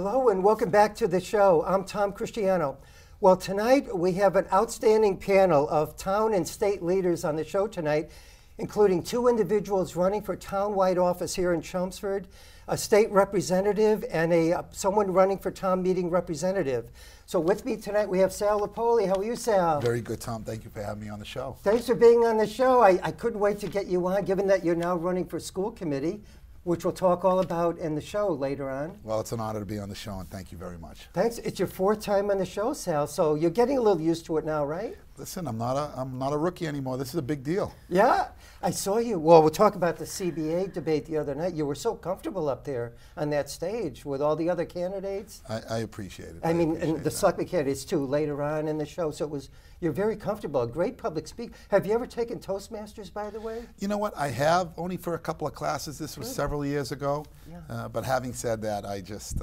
Hello and welcome back to the show. I'm Tom Christiano. Well, tonight we have an outstanding panel of town and state leaders on the show tonight, including two individuals running for town-wide office here in Chelmsford, a state representative, and someone running for town meeting representative. So with me tonight we have Sal Lupoli. How are you, Sal? Very good, Tom. Thank you for having me on the show. Thanks for being on the show. I couldn't wait to get you on, given that you're now running for school committee, which we'll talk all about in the show later on. Well, it's an honor to be on the show, and thank you very much. Thanks. It's your fourth time on the show, Sal, so you're getting a little used to it now, right? Listen, I'm not a rookie anymore. This is a big deal. Yeah, I saw you. Well, we'll talk about the CBA debate the other night. You were so comfortable up there on that stage with all the other candidates. I appreciate it. I mean, and the selectmen candidates too later on in the show. So you're very comfortable. A great public speaker. Have you ever taken Toastmasters, by the way? You know what? I have, only for a couple of classes. This was several years ago. Yeah. But having said that, I just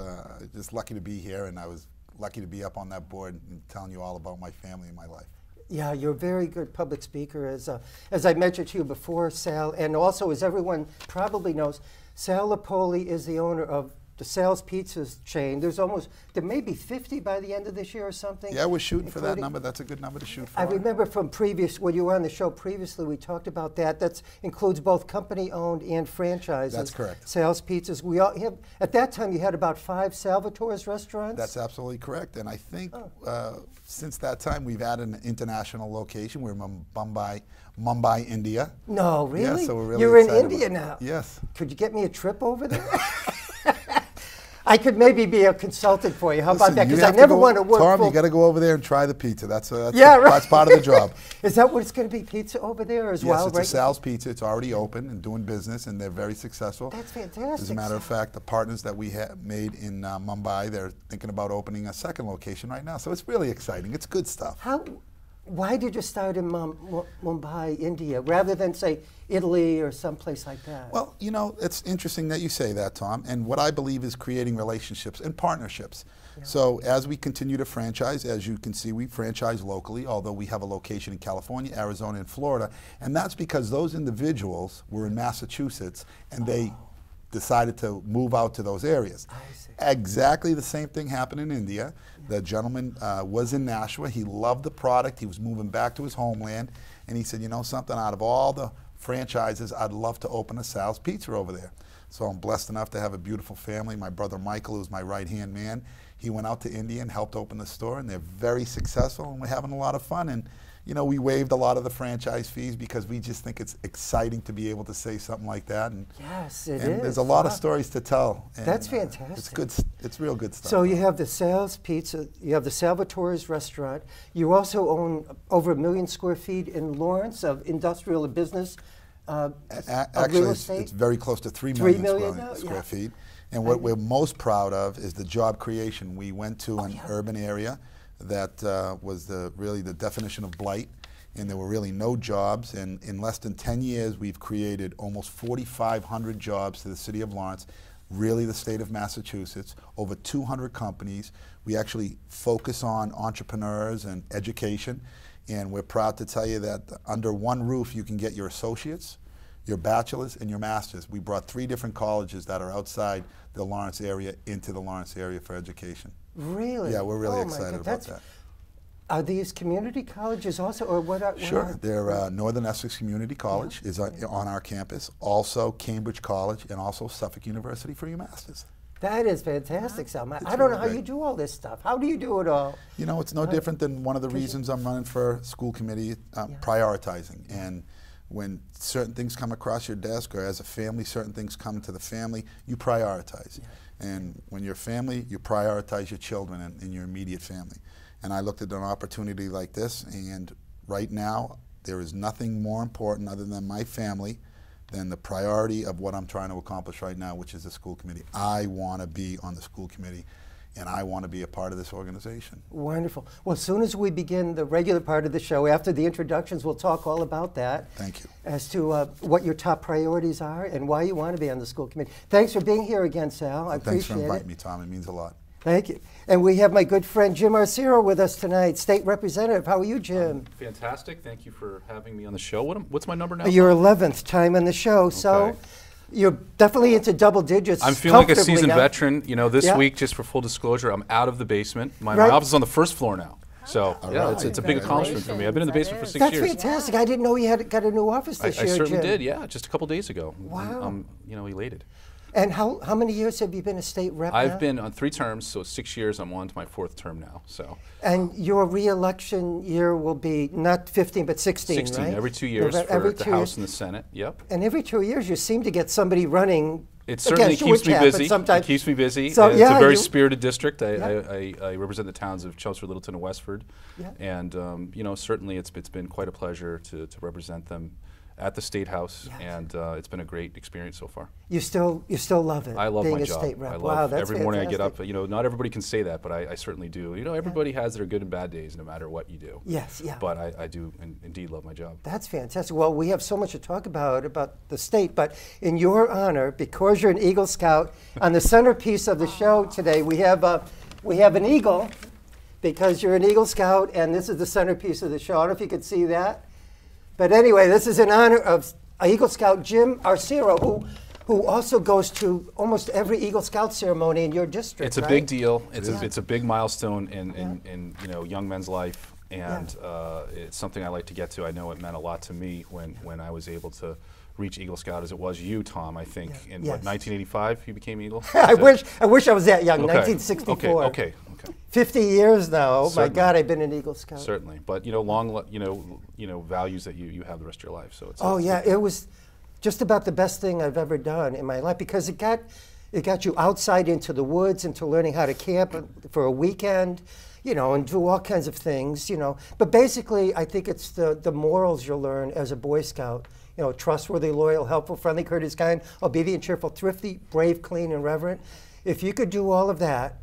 lucky to be here, and I was lucky to be up on that board and telling you all about my family and my life. Yeah, you're a very good public speaker, as I mentioned to you before, Sal, and also, as everyone probably knows, Sal Lupoli is the owner of the Sal's Pizzas chain. There may be 50 by the end of this year or something. Yeah, we're shooting for that number. That's a good number to shoot for. I remember from when you were on the show previously, we talked about that. That includes both company-owned and franchises. That's correct. Sal's Pizzas. We all have, at that time, you had about 5 Salvatore's restaurants? That's absolutely correct. And I think since that time, we've added an international location. We're in Mumbai, India. No, really? Yeah, so we're really You're in excited India about now. Yes. Could you get me a trip over there? I could maybe be a consultant for you. How about that? Because I never want to work. Tom, you got to go over there and try the pizza. That's right. That's part of the job. Is that what it's going to be? Pizza over there as well? Yes, it's a Sal's Pizza. It's already open and doing business, and they're very successful. That's fantastic. As a matter of fact, the partners that we have made in Mumbai, they're thinking about opening a second location right now. So it's really exciting. It's good stuff. Why did you start in Mumbai, India, rather than, say, Italy or someplace like that? Well, you know, it's interesting that you say that, Tom. And what I believe is creating relationships and partnerships. Yeah. So as we continue to franchise, as you can see, we franchise locally, although we have a location in California, Arizona, and Florida. And that's because those individuals were in Massachusetts, and they decided to move out to those areas. I see. Exactly the same thing happened in India. The gentleman was in Nashua. He loved the product. He was moving back to his homeland. And he said, you know something, out of all the franchises, I'd love to open a Sal's Pizza over there. So I'm blessed enough to have a beautiful family. My brother Michael, who's my right-hand man, he went out to India and helped open the store, and they're very successful, and we're having a lot of fun. And you know, we waived a lot of the franchise fees because we just think it's exciting to be able to say something like that. And yes, it is. There's a lot of stories to tell. And, that's fantastic. It's good. It's real good stuff. So you have the Sal's Pizza, you have the Salvatore's restaurant. You also own over 1 million square feet in Lawrence of industrial and business. Actually, real estate? It's very close to 3 million square feet. And what we're most proud of is the job creation. We went to an urban area that was really the definition of blight, and there were really no jobs. And in less than 10 years, we've created almost 4,500 jobs to the city of Lawrence, really the state of Massachusetts, over 200 companies. We actually focus on entrepreneurs and education, and we're proud to tell you that under one roof you can get your associates, your bachelor's, and your master's. We brought 3 different colleges that are outside the Lawrence area into the Lawrence area for education. Really? Yeah, we're really excited about that. Are these community colleges also, or what? Sure, they're Northern Essex Community College is on our campus, also Cambridge College, and also Suffolk University for your masters. That is fantastic, Salma. I don't know how you do all this stuff. How do you do it all? You know, it's no different than one of the reasons I'm running for school committee, prioritizing. And when certain things come across your desk, or as a family, certain things come to the family, you prioritize. Yeah. And when you're family, you prioritize your children and your immediate family. And I looked at an opportunity like this, and right now, there is nothing more important other than my family than the priority of what I'm trying to accomplish right now, which is the school committee. I want to be on the school committee, and I want to be a part of this organization. Wonderful. Well, as soon as we begin the regular part of the show, after the introductions, we'll talk all about that. Thank you. As to what your top priorities are and why you want to be on the school committee. Thanks for being here again, Sal. I appreciate it. Thanks for inviting me, Tom. It means a lot. Thank you. And we have my good friend Jim Arciero with us tonight, State Representative. How are you, Jim? Fantastic. Thank you for having me on the show. What's my number now? Your 11th time on the show. Okay. So You're definitely into double digits. I'm feeling like a seasoned now. veteran. You know, this week, just for full disclosure, I'm out of the basement. My office is on the first floor now. So, yeah, it's a big accomplishment for me. I've been in the basement for 6 years. That's fantastic. I didn't know you had got a new office this year, I certainly Jim. did, yeah, just a couple days ago. Wow. I'm elated. And how many years have you been a state rep now? I've been on 3 terms, so 6 years. I'm on to my 4th term now. So. And your re-election year will be not 15, but 16, 16, right? every 2 years for the House and the Senate, yep. And every 2 years you seem to get somebody running. It certainly keeps me busy. It keeps me busy. So, it's a very spirited district. I represent the towns of Chelmsford, Littleton, and Westford. Yeah. And you know, certainly it's been quite a pleasure to represent them at the State House, and it's been a great experience so far. You still love it. I love being my a job. state rep. I love wow, that's every morning fantastic. I get up. You know, not everybody can say that, but I certainly do. You know, everybody has their good and bad days, no matter what you do. Yes, yeah. But I do indeed love my job. That's fantastic. Well, we have so much to talk about the state, but in your honor, because you're an Eagle Scout, on the centerpiece of the show today, we have an eagle, because you're an Eagle Scout, and this is the centerpiece of the show. I don't know if you could see that. But anyway, this is in honor of Eagle Scout Jim Arciero, who also goes to almost every Eagle Scout ceremony in your district. It's a big deal. It's a big milestone in you know, young men's life, and it's something I like to get to. I know it meant a lot to me when I was able to reach Eagle Scout, as it was you, Tom. I think in what, 1985 you became Eagle. I wish I was that young. Okay. 1964. Okay. 50 years now. Certainly. My God, I've been an Eagle Scout. Certainly, but you know, values that you have the rest of your life. So it's. Oh yeah, it was just about the best thing I've ever done in my life, because it got you outside into the woods, into learning how to camp for a weekend, you know, and do all kinds of things, you know. But basically, I think it's the morals you'll learn as a Boy Scout. You know, trustworthy, loyal, helpful, friendly, courteous, kind, obedient, cheerful, thrifty, brave, clean, and reverent. If you could do all of that,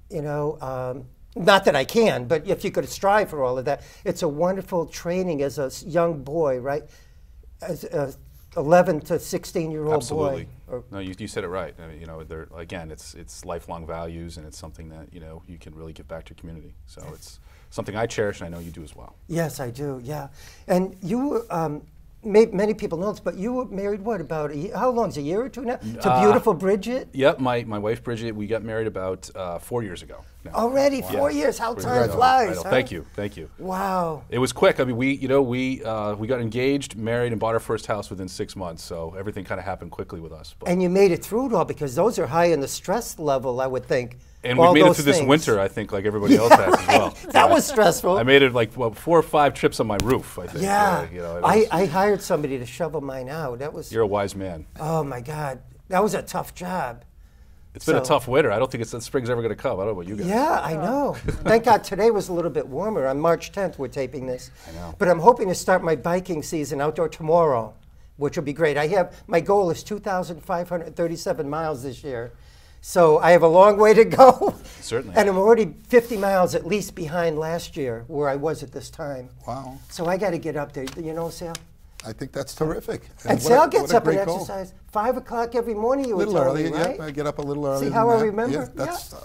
you know, not that I can, but if you could strive for all of that, it's a wonderful training as a young boy, right? As a 11 to 16-year-old boy. Absolutely. No, you said it right. I mean, you know, again, it's lifelong values, and it's something that, you know, you can really give back to your community. So it's something I cherish, and I know you do as well. Yes, I do. Yeah, and you. Many people know this, but you were married, what, about how long? Is it a year or two now? To beautiful Bridget? Yep, my wife Bridget, we got married about 4 years ago now. Already? Wow. 4 years? How time flies. Huh? Thank you. Wow. It was quick. I mean, we got engaged, married, and bought our first house within 6 months, so everything kind of happened quickly with us. But. And you made it through it all, because those are high in the stress level, I would think. And we made it through this winter, I think, like everybody else has as well. That was stressful. I made it like 4 or 5 trips on my roof, I think. Yeah. You know, I hired somebody to shovel mine out. That was. You're a wise man. Oh my God, that was a tough job. It's been a tough winter. I don't think spring's ever going to come. I don't know about you guys. Yeah, I know. Thank God today was a little bit warmer. On March 10th, we're taping this. I know. But I'm hoping to start my biking season outdoor tomorrow, which will be great. My goal is 2,537 miles this year. So I have a long way to go. Certainly. And I'm already 50 miles at least behind last year, where I was at this time. Wow. So I got to get up there. You know, Sal? I think that's terrific. And Sal gets up and exercise 5 o'clock every morning, you were telling me, right? Yeah, I get up a little earlier. See how I remember? Yeah, that's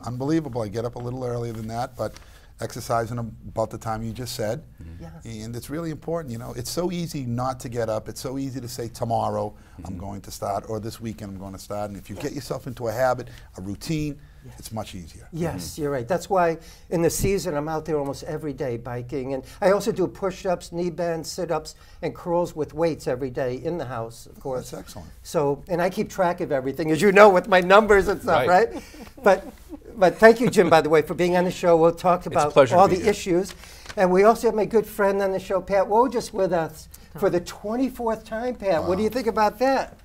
unbelievable. I get up a little earlier than that, but exercising about the time you just said. Yes. And it's really important, you know. It's so easy not to get up. It's so easy to say tomorrow I'm going to start, or this weekend I'm going to start. And if you get yourself into a habit, a routine, it's much easier. Yes, you're right. That's why in the season I'm out there almost every day biking. And I also do push-ups, knee bends, sit-ups, and curls with weights every day in the house, of course. That's excellent. So, and I keep track of everything, as you know, with my numbers and stuff, right? But thank you, Jim, by the way, for being on the show. We'll talk about all the issues. And we also have my good friend on the show, Pat Wojtas, with us for the 24th time, Pat. Wow. What do you think about that?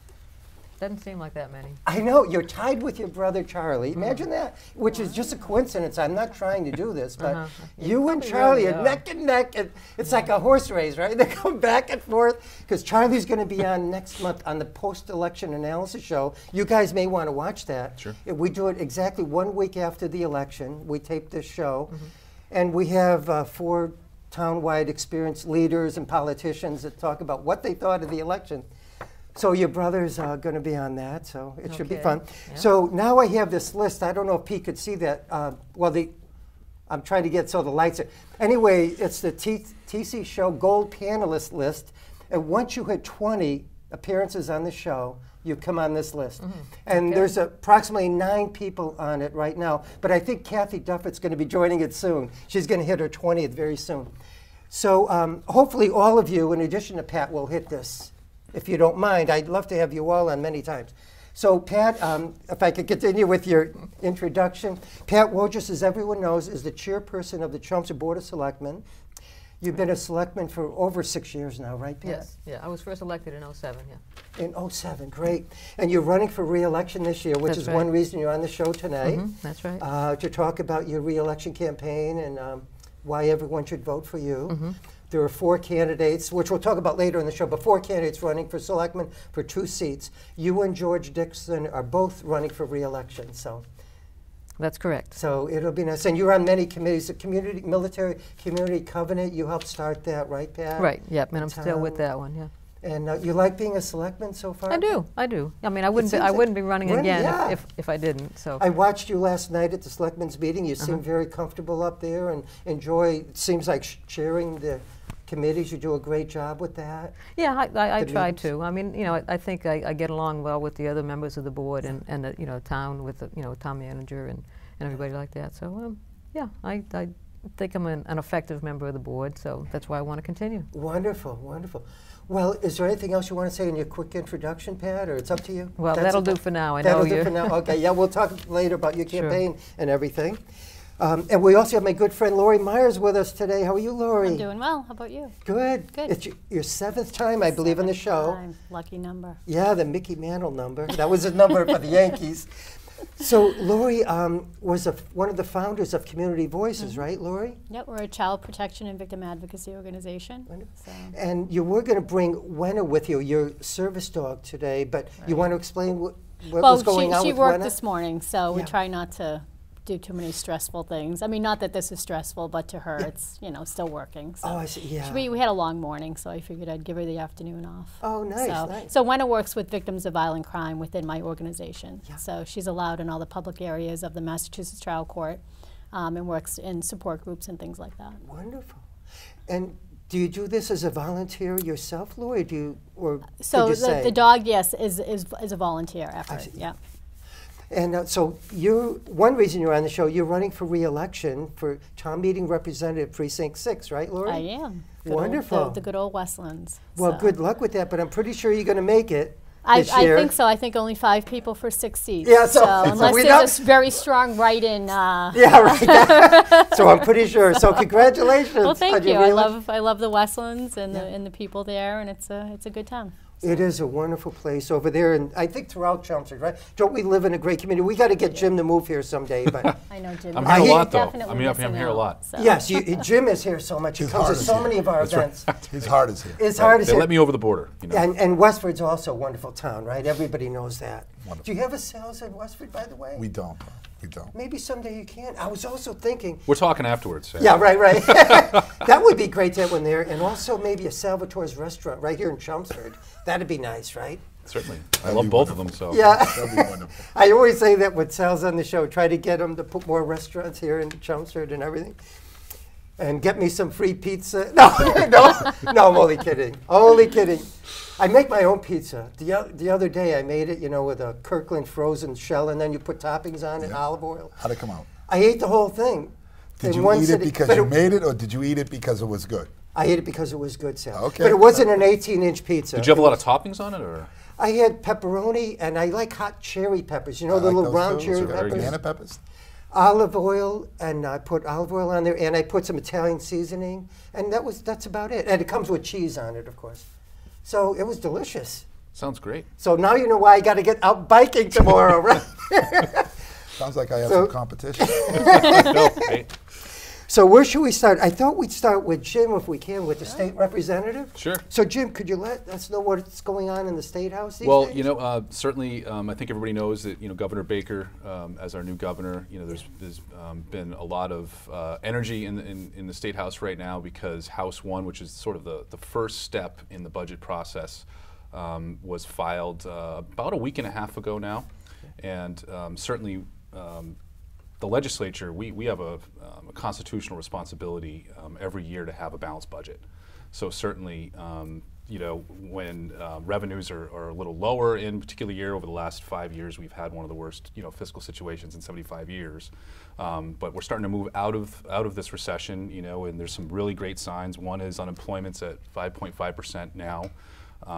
Doesn't seem like that many. I know. You're tied with your brother, Charlie. Imagine that, which is just a coincidence. I'm not trying to do this, but you and Charlie are neck and neck. And it's like a horse race, right? They come back and forth, because Charlie's going to be on next month on the post-election analysis show. You guys may want to watch that. Sure. We do it exactly 1 week after the election. We tape this show. And we have 4 town-wide experienced leaders and politicians that talk about what they thought of the election. So your brother's going to be on that, so it should be fun. Yeah. So now I have this list. I don't know if Pete could see that. I'm trying to get so the lights are. Anyway, it's the TC Show Gold Panelist list. And once you hit 20 appearances on the show, you come on this list. And there's approximately 9 people on it right now, but I think Kathy Duffett's going to be joining it soon. She's going to hit her 20th very soon. So hopefully all of you, in addition to Pat, will hit this. If you don't mind, I'd love to have you all on many times. So Pat, if I could continue with your introduction. Pat Wojtas, as everyone knows, is the chairperson of the Chelmsford Board of Selectmen. You've been a selectman for over 6 years now, right, Pat? Yes, yeah. I was first elected in '07, yeah. In '07, great. And you're running for re-election this year, which That's is right. one reason you're on the show tonight. That's right. To talk about your re-election campaign and why everyone should vote for you. There are 4 candidates, which we'll talk about later in the show, but 4 candidates running for selectmen for 2 seats. You and George Dixon are both running for re-election, so. That's correct. So it'll be nice. And you're on many committees, the Military Community Covenant, you helped start that, right, Pat? Right, yep, and I'm still with that one, yeah. And you like being a selectman so far? I do. I mean, I wouldn't be running again if I didn't, so. I watched you last night at the selectmen's meeting. You seem very comfortable up there and enjoy, it seems like chairing the committees. You do a great job with that. Yeah, I try to. I mean, you know, I think I get along well with the other members of the board and the, you know, town with the, you know, town manager and everybody like that. So, yeah, I think I'm an effective member of the board, so that's why I want to continue. Wonderful, wonderful. Well, is there anything else you want to say in your quick introduction, Pat, or it's up to you? Well, that'll do for now. I know that'll you. do for now. Okay, yeah, we'll talk later about your campaign and everything. And we also have my good friend Laurie Myers with us today. How are you, Laurie? I'm doing well. How about you? Good. Good. It's your 7th time, I believe, on the show. Lucky number. Yeah, the Mickey Mantle number. That was a number for the Yankees. So Laurie was one of the founders of Community Voices, right, Laurie? Yep, we're a child protection and victim advocacy organization. So. And you were going to bring Wenna with you, your service dog, today, but you want to explain what was going on with Wenna? She worked this morning, so we try not to do too many stressful things. I mean, not that this is stressful, but to her, it's, you know, still working. So. Oh, I see, yeah. We had a long morning, so I figured I'd give her the afternoon off. Oh, nice, nice. So Wenna works with victims of violent crime within my organization. Yeah. So she's allowed in all the public areas of the Massachusetts Trial Court and works in support groups and things like that. Wonderful. And do you do this as a volunteer yourself, Laurie? So the dog, yes, is a volunteer effort. Yeah. And so one reason you're on the show, you're running for re-election for town meeting representative precinct 6, right, Laurie? I am. Wonderful. The good old Westlands. Well, good luck with that, but I'm pretty sure you're going to make it. I think so. I think only 5 people for 6 seats. Yeah, so unless there's a very strong write-in. Yeah, right. So I'm pretty sure. So congratulations. Well, thank you. I love the Westlands and the people there, and it's a good town. It is a wonderful place over there, and I think throughout Chelmsford, right? Don't we live in a great community? We got to get Jim to move here someday. But I know Jim. I'm here a lot, though. I mean, I'm here a lot. So. Yes, Jim is here so much. He comes to so many of our events. Right. His heart is here. His heart is here. They let me over the border. You know. And Westford's also a wonderful town, right? Everybody knows that. Wonderful. Do you have a sales in Westford, by the way? We don't. We don't. Maybe someday you can. I was also thinking. We're talking afterwards. So. Yeah, right. That would be great to have one there, and also maybe a Salvatore's restaurant right here in Chelmsford. That'd be nice, right? Certainly. I love both of them. So yeah. That'd be wonderful. I always say that with Sal's on the show. Try to get them to put more restaurants here in Chelmsford and everything. And get me some free pizza. No, I'm only kidding. Only kidding. I make my own pizza. The other day I made it, you know, with a Kirkland frozen shell, and then you put toppings on it, olive oil. How'd it come out? I ate the whole thing. Did you eat it because you made it, or did you eat it because it was good? I ate it because it was good, Sal. Okay. But it wasn't an 18-inch pizza. Did you have a lot of toppings on it, or? I had pepperoni, and I like hot cherry peppers. You know, the little round cherry peppers? Banana peppers? Olive oil, and I put olive oil on there, and I put some Italian seasoning, and that's about it. And it comes with cheese on it, of course. So it was delicious. Sounds great. So now you know why I got to get out biking tomorrow, right? Sounds like I have some competition. So where should we start? I thought we'd start with Jim, if we can, with the state representative. Sure. So Jim, could you let us know what's going on in the State House these days? Well, you know, certainly, I think everybody knows that, you know, Governor Baker, as our new governor, you know, there's been a lot of energy in the State House right now, because House 1, which is sort of the first step in the budget process, was filed about a week and a half ago now, and certainly. The legislature, we have a constitutional responsibility every year to have a balanced budget. So certainly, when revenues are a little lower in a particular year. Over the last 5 years, we've had one of the worst fiscal situations in 75 years. But we're starting to move out of this recession, and there's some really great signs. One is unemployment's at 5.5% now.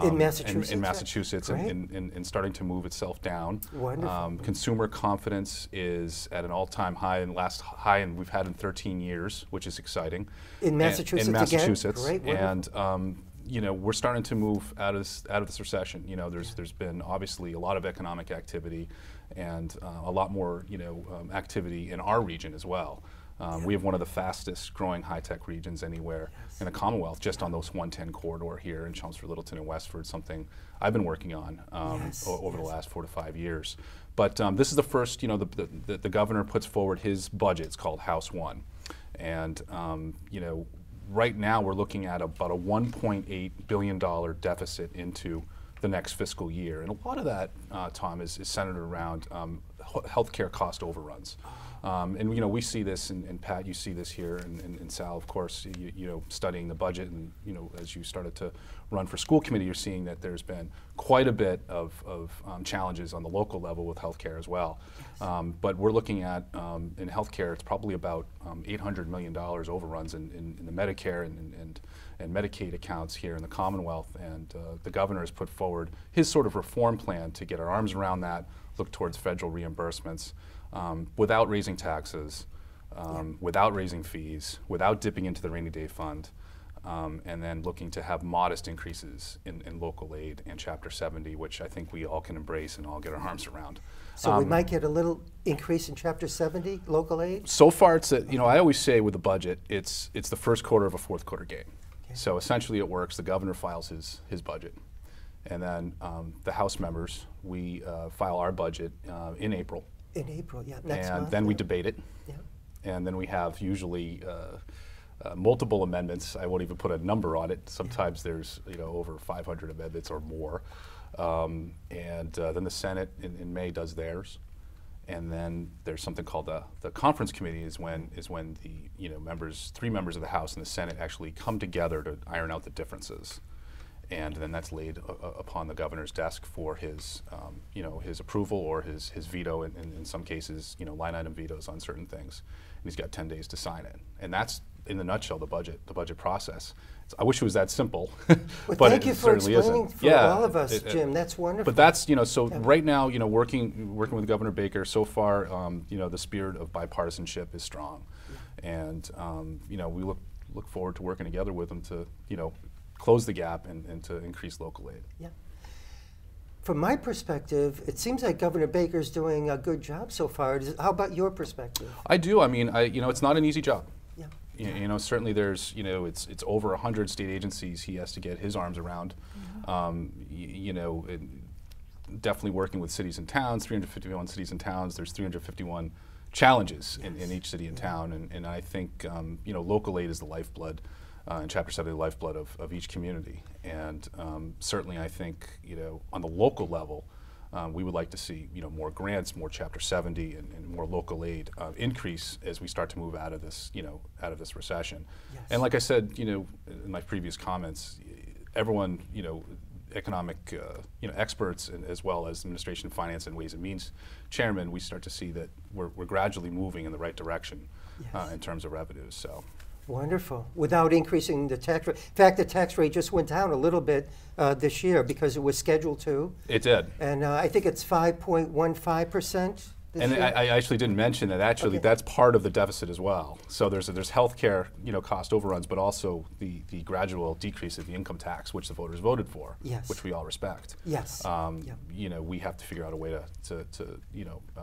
In Massachusetts? In Massachusetts, and starting to move itself down. Wonderful. Consumer confidence is at an all-time high, and last high and we've had in 13 years, which is exciting. In Massachusetts In Massachusetts, again? Great, and we're starting to move out of this recession. There's been obviously a lot of economic activity, and a lot more activity in our region as well. We have one of the fastest growing high-tech regions anywhere in the Commonwealth, just on those 110 corridor here in Chelmsford, Littleton, and Westford, something I've been working on over the last 4 to 5 years. But this is the first, the governor puts forward his budget. It's called House 1. And, right now we're looking at about a $1.8 billion deficit into the next fiscal year. And a lot of that, Tom, is centered around healthcare cost overruns. And we see this, and Pat, you see this here, and Sal, of course, studying the budget, and as you started to run for school committee, you're seeing that there's been quite a bit of challenges on the local level with healthcare as well. But we're looking at in healthcare, it's probably about $800 million overruns in the Medicare and Medicaid accounts here in the Commonwealth, and the governor has put forward his sort of reform plan to get our arms around that, look towards federal reimbursements. Without raising taxes, without raising fees, without dipping into the rainy day fund, and then looking to have modest increases in local aid and Chapter 70, which I think we all can embrace and all get our arms around. So we might get a little increase in Chapter 70 local aid? So far, it's I always say with the budget, it's the first quarter of a fourth quarter game. Okay. So essentially it works. The governor files his budget. And then the House members, we file our budget in April. In April, yeah, next month. And then we debate it. Yeah. And then we have usually multiple amendments. I won't even put a number on it. Sometimes there's over 500 amendments or more. And then the Senate in May does theirs. And then there's something called the conference committee is when the three members of the House and the Senate actually come together to iron out the differences. And then that's laid upon the governor's desk for his, his approval or his veto, and in some cases, line item vetoes on certain things. And he's got 10 days to sign it. And that's, in a nutshell, the budget process. I wish it was that simple, well, but thank you for explaining for all of us, Jim. That's wonderful. But that's, right now, working with Governor Baker, so far, the spirit of bipartisanship is strong. Yeah. And, we look forward to working together with him to, close the gap and to increase local aid. Yeah. From my perspective, it seems like Governor Baker's doing a good job so far. How about your perspective? I do. I mean, it's not an easy job. Yeah. Certainly there's, it's over 100 state agencies he has to get his arms around. Mm-hmm. Definitely working with cities and towns, 351 cities and towns. There's 351 challenges in each city and town, and I think, local aid is the lifeblood. And Chapter 70, the lifeblood of each community. And certainly I think, on the local level, we would like to see, more grants, more Chapter 70 and more local aid increase as we start to move out of this, out of this recession. Yes. And like I said, in my previous comments, everyone, economic, experts and as well as Administration of Finance and Ways and Means chairman, we start to see that we're gradually moving in the right direction in terms of revenues. So. Wonderful. Without increasing the tax rate. In fact, the tax rate just went down a little bit this year because it was scheduled to. It did. And I think it's 5.15%. And I actually didn't mention that. Actually, that's part of the deficit as well. So there's healthcare, cost overruns, but also the gradual decrease of the income tax, which the voters voted for, which we all respect. Yes. We have to figure out a way to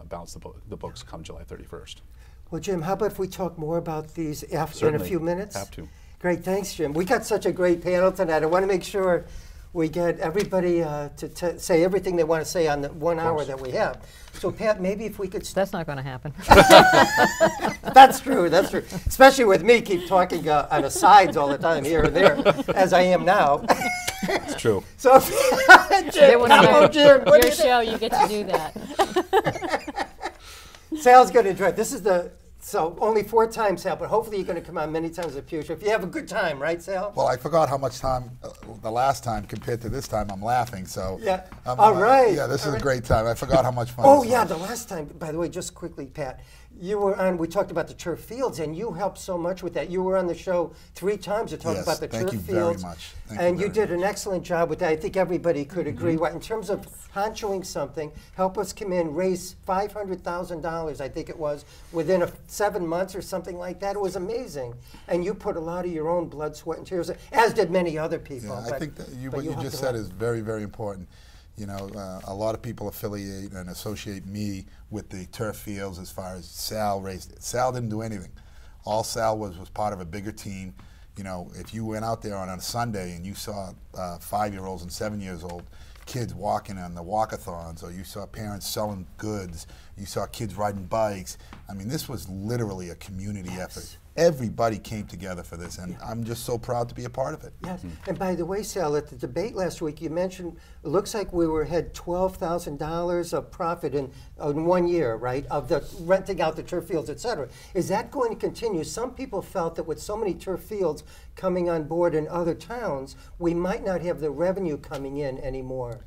balance the books come July 31st. Well, Jim, how about if we talk more about these in a few minutes? Have to. Great, thanks, Jim. We got such a great panel tonight. I want to make sure we get everybody to say everything they want to say on the 1 hour that we have. So, Pat, maybe if we could... That's not going to happen. That's true, that's true. Especially with me, keep talking on the sides all the time, here and there, as I am now. It's true. So, Jim, your show, you get to do that. Sal's going to enjoy it. This is the So only 4 times, Sal, but hopefully you're going to come on many times in the future. If you have a good time, right, Sal? Well, I forgot how much time the last time compared to this time. I'm laughing, so. Yeah. All right. Yeah, this is a great time. I forgot how much fun. Oh, this yeah, was. the last time, by the way, just quickly, Pat, you were on, we talked about the turf fields, and you helped so much with that. You were on the show 3 times to talk Yes, about the thank turf you fields. very much. Thank And you you very did an excellent job with that. I think everybody could agree. Mm-hmm. What, in terms of honchoing something, help us come in, raise $500,000, I think it was, within 7 months or something like that. It was amazing. And you put a lot of your own blood, sweat, and tears, as did many other people. Yeah, but, I think that but what you helped just a said lot. is very, very important. You know, a lot of people affiliate and associate me with the turf fields as far as Sal raised it. Sal didn't do anything. All Sal was part of a bigger team. You know, if you went out there on a Sunday and you saw 5-year-olds and 7-year-old kids walking on the walkathons, or you saw parents selling goods, you saw kids riding bikes. I mean, this was literally a community effort. Everybody came together for this, and I'm just so proud to be a part of it. Yes, and by the way, Sal, at the debate last week, you mentioned it looks like we had $12,000 of profit in 1 year, right, of the renting out the turf fields, et cetera. Is that going to continue? Some people felt that with so many turf fields coming on board in other towns, we might not have the revenue coming in anymore.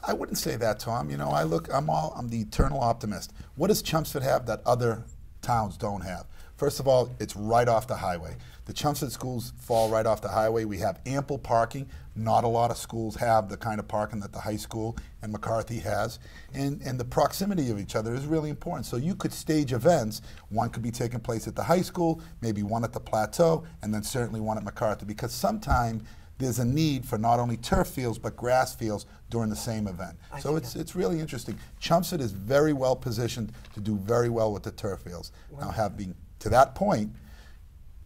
I wouldn't say that, Tom. You know, I'm the eternal optimist. What does Chelmsford have that other towns don't have? First of all, it's right off the highway. The Chelmsford schools fall right off the highway. We have ample parking. Not a lot of schools have the kind of parking that the high school and McCarthy has. And the proximity of each other is really important. So you could stage events. One could be taking place at the high school, maybe one at the Plateau, and then certainly one at McCarthy. Because sometimes there's a need for not only turf fields but grass fields during the same event. So it's really interesting. Chelmsford is very well positioned to do very well with the turf fields. Now, having to that point,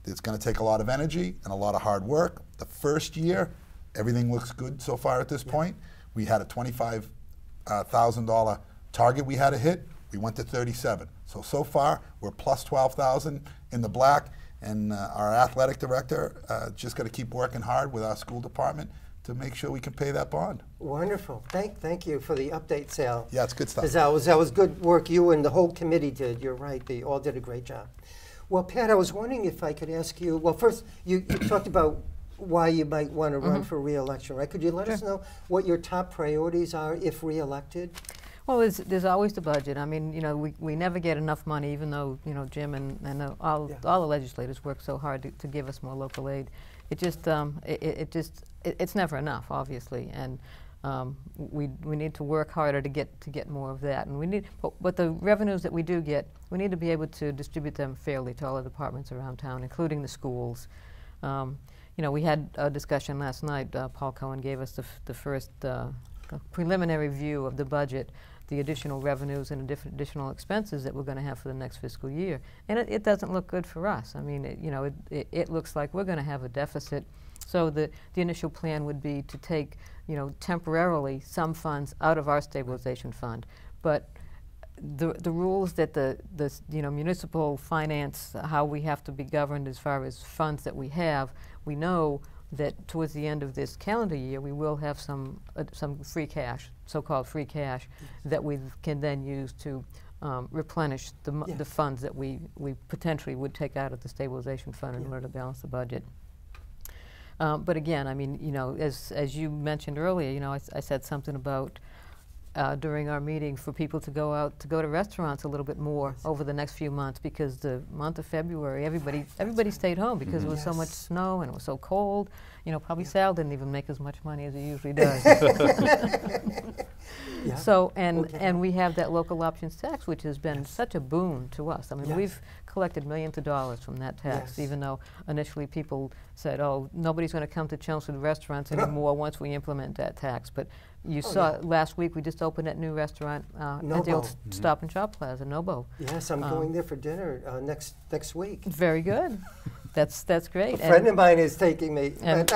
it's going to take a lot of energy and a lot of hard work. The first year, everything looks good so far at this point. We had a $25,000 target we had to hit. We went to 37. So far, we're plus 12,000 in the black, and our athletic director just got to keep working hard with our school department to make sure we can pay that bond. Wonderful. Thank you for the update, Sal. Yeah, it's good stuff. 'Cause that was good work you and the whole committee did. You're right. They all did a great job. Well, Pat, I was wondering if I could ask you, well, first, you talked about why you might want to run for re-election, right? Could you let us know what your top priorities are if re-elected? Well, there's always the budget. I mean, you know, we never get enough money, even though, you know, Jim and all the legislators work so hard to give us more local aid. It just, it's never enough, obviously, and we need to work harder to get more of that. And we need, but the revenues that we do get, we need to be able to distribute them fairly to all the departments around town, including the schools. You know, we had a discussion last night. Paul Cohen gave us the first preliminary view of the budget, the additional revenues and additional expenses that we're going to have for the next fiscal year. And it doesn't look good for us. I mean, it looks like we're going to have a deficit. So the initial plan would be to take, you know, temporarily some funds out of our stabilization fund. But the rules that the you know, municipal finance, how we have to be governed as far as funds that we have, we know that towards the end of this calendar year we will have some free cash, so-called free cash, that we can then use to replenish the funds that we potentially would take out of the stabilization fund in order to balance the budget. But again, I mean, you know, as you mentioned earlier, you know, I said something about during our meeting for people to go to restaurants a little bit more over the next few months, because the month of February, everybody stayed home because it was so much snow and it was so cold. You know, probably Sal didn't even make as much money as he usually does. So, and we have that local options tax, which has been such a boon to us. I mean, we've collected millions of dollars from that tax, even though initially people said, oh, nobody's going to come to Chelmsford restaurants anymore once we implement that tax. But you saw last week we just opened that new restaurant at the old Stop and Shop Plaza, Nobo. Yes, I'm going there for dinner next week. Very good. That's great. A friend of mine is taking me. And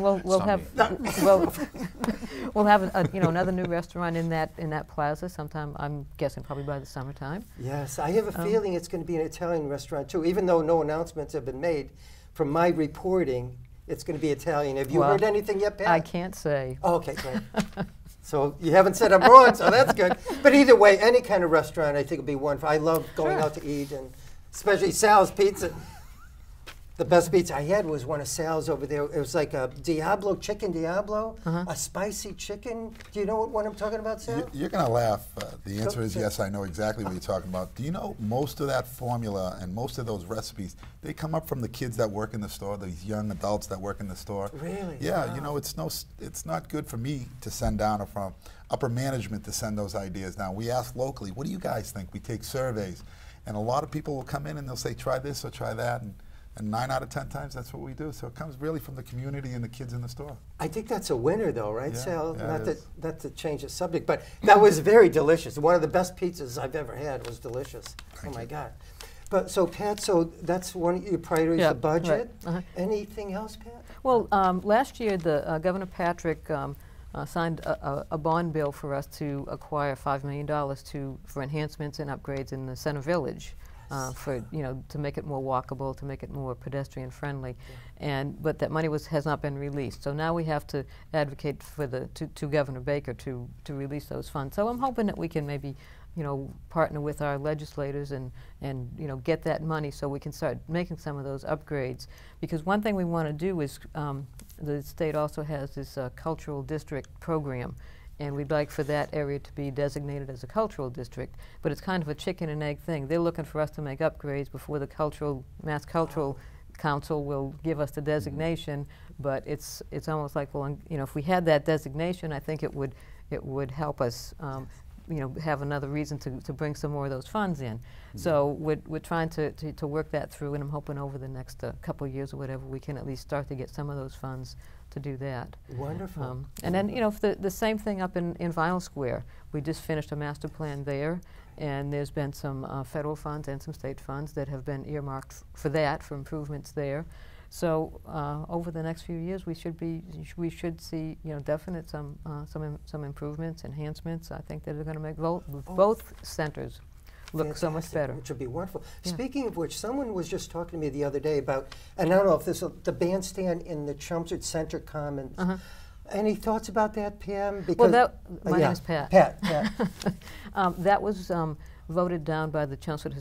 we'll have we'll have you know, another new restaurant in that plaza sometime. I'm guessing probably by the summertime. Yes, I have a feeling it's going to be an Italian restaurant too. Even though no announcements have been made, from my reporting, it's going to be Italian. Have you heard anything yet, Pat? I can't say. Oh, okay, great. So you haven't said I'm wrong, so that's good. But either way, any kind of restaurant I think would be wonderful. I love going out to eat, and especially Sal's Pizza. The best pizza I had was one of Sal's over there. It was like a Diablo, chicken Diablo, a spicy chicken. Do you know what one I'm talking about, Sal? You're going to laugh. The answer is yes, I know exactly what you're talking about. Do you know most of that formula and most of those recipes, they come up from the kids that work in the store, these young adults that work in the store. Really? Yeah, Wow. you know, it's not good for me to send down or from upper management to send those ideas down. We ask locally, what do you guys think? We take surveys. And a lot of people will come in and they'll say, try this or try that. And 9 out of 10 times, that's what we do. So it comes really from the community and the kids in the store. I think that's a winner, though, right, Yeah, Sal? yeah, Not to change the subject, but that was very delicious. One of the best pizzas I've ever had. It was delicious. Thank oh, my you. God. But so, Pat, so that's one of your priorities, Yeah, the budget. right. Anything else, Pat? Well, last year, Governor Patrick signed a bond bill for us to acquire $5 million for enhancements and upgrades in the Center Village. To make it more walkable, to make it more pedestrian friendly, but that money has not been released. So now we have to advocate to Governor Baker to release those funds. So I'm hoping that we can maybe, partner with our legislators and get that money so we can start making some of those upgrades. Because one thing we want to do is the state also has this cultural district program. And we'd like for that area to be designated as a cultural district, but it's kind of a chicken and egg thing. They're looking for us to make upgrades before the Mass Cultural Council will give us the designation. But it's almost like, well, if we had that designation, I think it would help us, have another reason to bring some more of those funds in. So we're trying to work that through, and I'm hoping over the next couple of years or whatever, we can at least start to get some of those funds to do that. Wonderful. And then, the same thing up in Vinyl Square. We just finished a master plan there, and there's been some federal funds and some state funds that have been earmarked for improvements there. So over the next few years, we should see, definite some improvements, enhancements. I think that are going to make both centers look so much better. Which would be wonderful. Yeah. Speaking of which, someone was just talking to me the other day about, and I don't know if this is the bandstand in the Chelmsford Center Commons. Any thoughts about that, Pam? Because my name is Pat. Pat. That was voted down by the Chelmsford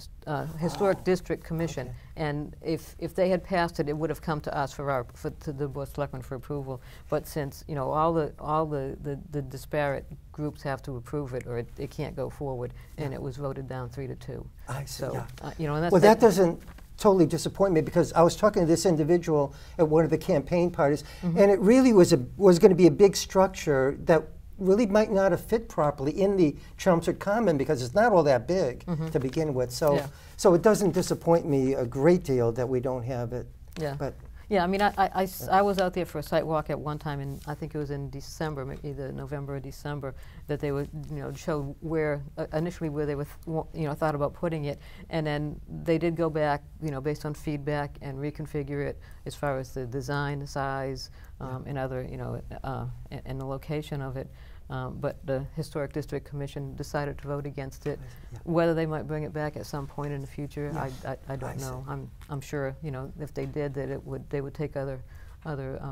Historic District Commission, and if they had passed it, it would have come to us to the Board of Selectmen for approval. But since all the disparate groups have to approve it, or it can't go forward, and it was voted down 3-2. I see. So yeah. And that doesn't totally disappoint me, because I was talking to this individual at one of the campaign parties, and it really was going to be a big structure that really might not have fit properly in the Chelmsford Common, because it's not all that big to begin with. So, so it doesn't disappoint me a great deal that we don't have it. Yeah. But yeah, I mean, I was out there for a site walk at one time, and I think it was in December, either November or December, that they would, show where initially where they were, thought about putting it, and then they did go back, based on feedback, and reconfigure it as far as the design, the size, and other, and the location of it. But the Historic District Commission decided to vote against it. Whether they might bring it back at some point in the future, I don't know. I'm sure, if they did, that they would take other